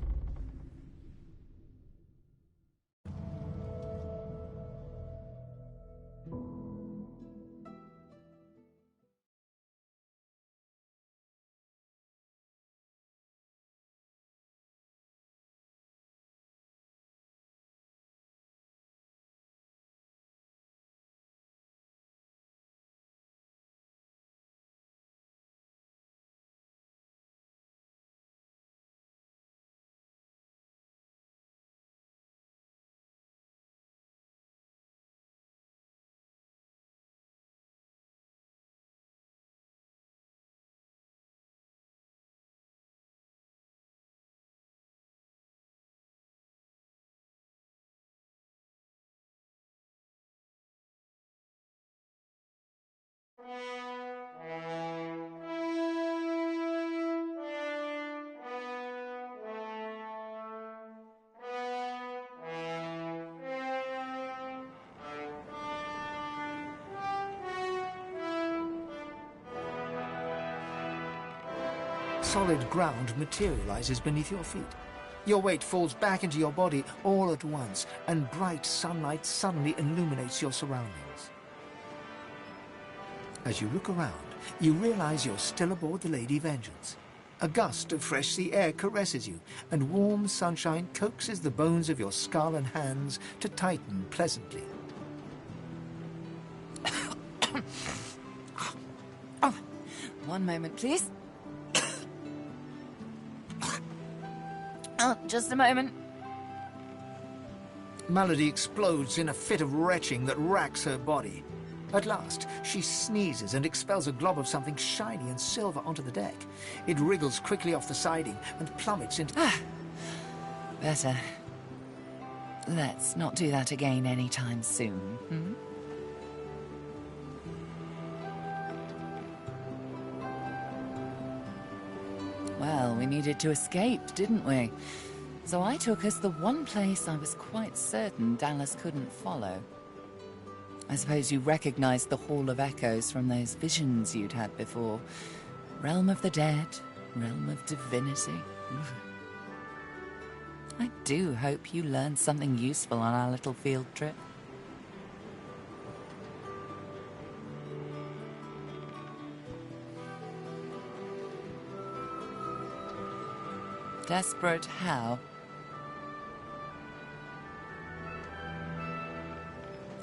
Solid ground materializes beneath your feet. Your weight falls back into your body all at once, and bright sunlight suddenly illuminates your surroundings. As you look around, you realize you're still aboard the Lady Vengeance. A gust of fresh sea air caresses you, and warm sunshine coaxes the bones of your skull and hands to tighten pleasantly. Oh, one moment, please. Oh, just a moment. Malady explodes in a fit of retching that racks her body. At last, she sneezes and expels a glob of something shiny and silver onto the deck. It wriggles quickly off the siding and plummets into... Better. Let's not do that again anytime soon, hmm? Well, we needed to escape, didn't we? So I took us the one place I was quite certain Dallas couldn't follow. I suppose you recognized the Hall of Echoes from those visions you'd had before. Realm of the dead, realm of divinity. I do hope you learned something useful on our little field trip. Desperate how?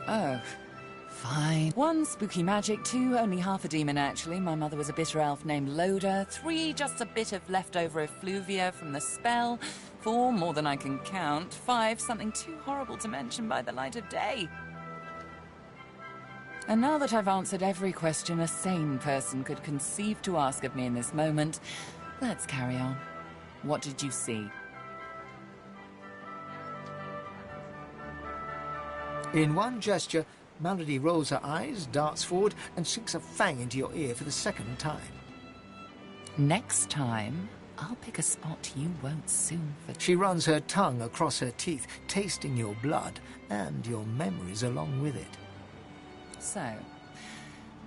Oh, fine. 1, spooky magic. 2, only half a demon, actually. My mother was a bitter elf named Loda. 3, just a bit of leftover effluvia from the spell. 4, more than I can count. 5, something too horrible to mention by the light of day. And now that I've answered every question a sane person could conceive to ask of me in this moment, let's carry on. What did you see? In one gesture, Malady rolls her eyes, darts forward, and sinks a fang into your ear for the second time. Next time, I'll pick a spot you won't soon forget. She runs her tongue across her teeth, tasting your blood and your memories along with it. So,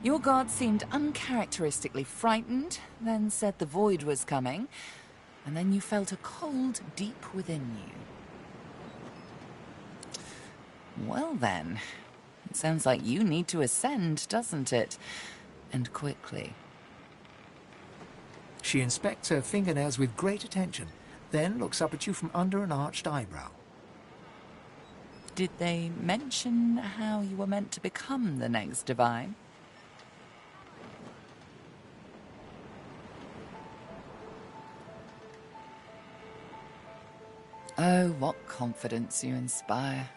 your god seemed uncharacteristically frightened, then said the void was coming, and then you felt a cold deep within you. Well then, it sounds like you need to ascend, doesn't it? And quickly. She inspects her fingernails with great attention, then looks up at you from under an arched eyebrow. Did they mention how you were meant to become the next divine? Oh, what confidence you inspire.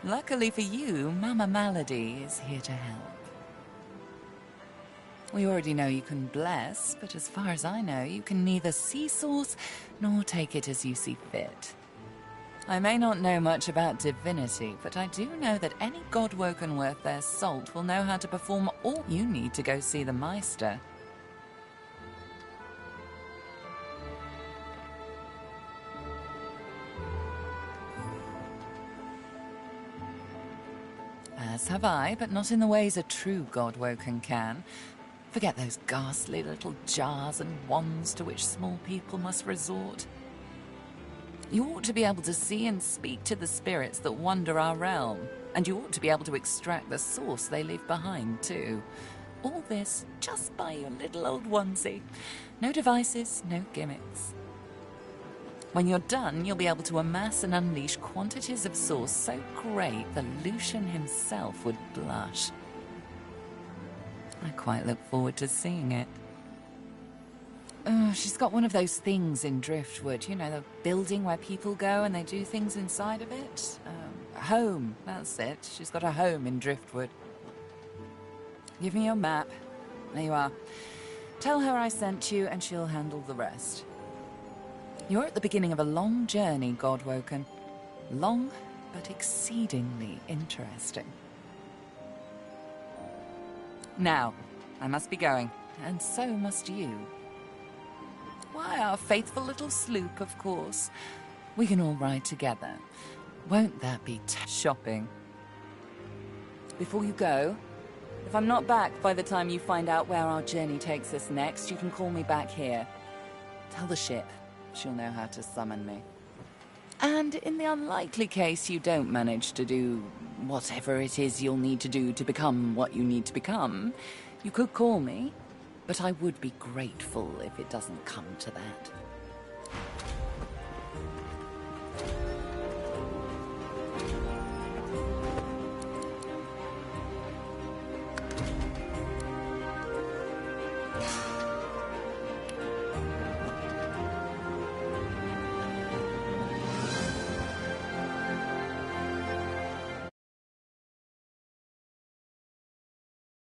Luckily for you, Mama Malady is here to help. We already know you can bless, but as far as I know, you can neither see source nor take it as you see fit. I may not know much about divinity, but I do know that any god-woken worth their salt will know how to perform all you need to go see the Meister. As have I, but not in the ways a true god-woken can. Forget those ghastly little jars and wands to which small people must resort. You ought to be able to see and speak to the spirits that wander our realm, and you ought to be able to extract the source they leave behind, too. All this just by your little old onesie. No devices, no gimmicks. When you're done, you'll be able to amass and unleash quantities of source so great that Lucian himself would blush. I quite look forward to seeing it. She's got one of those things in Driftwood, you know, the building where people go and they do things inside of it. Home, that's it. She's got a home in Driftwood. Give me your map. There you are. Tell her I sent you and she'll handle the rest. You're at the beginning of a long journey, Godwoken. Long, but exceedingly interesting. Now, I must be going, and so must you. Why, our faithful little sloop, of course. We can all ride together. Won't that be shopping? Before you go, If I'm not back by the time you find out where our journey takes us next, you can call me back here. Tell the ship. She'll know how to summon me. And in the unlikely case you don't manage to do whatever it is you'll need to do to become what you need to become, you could call me, but I would be grateful if it doesn't come to that.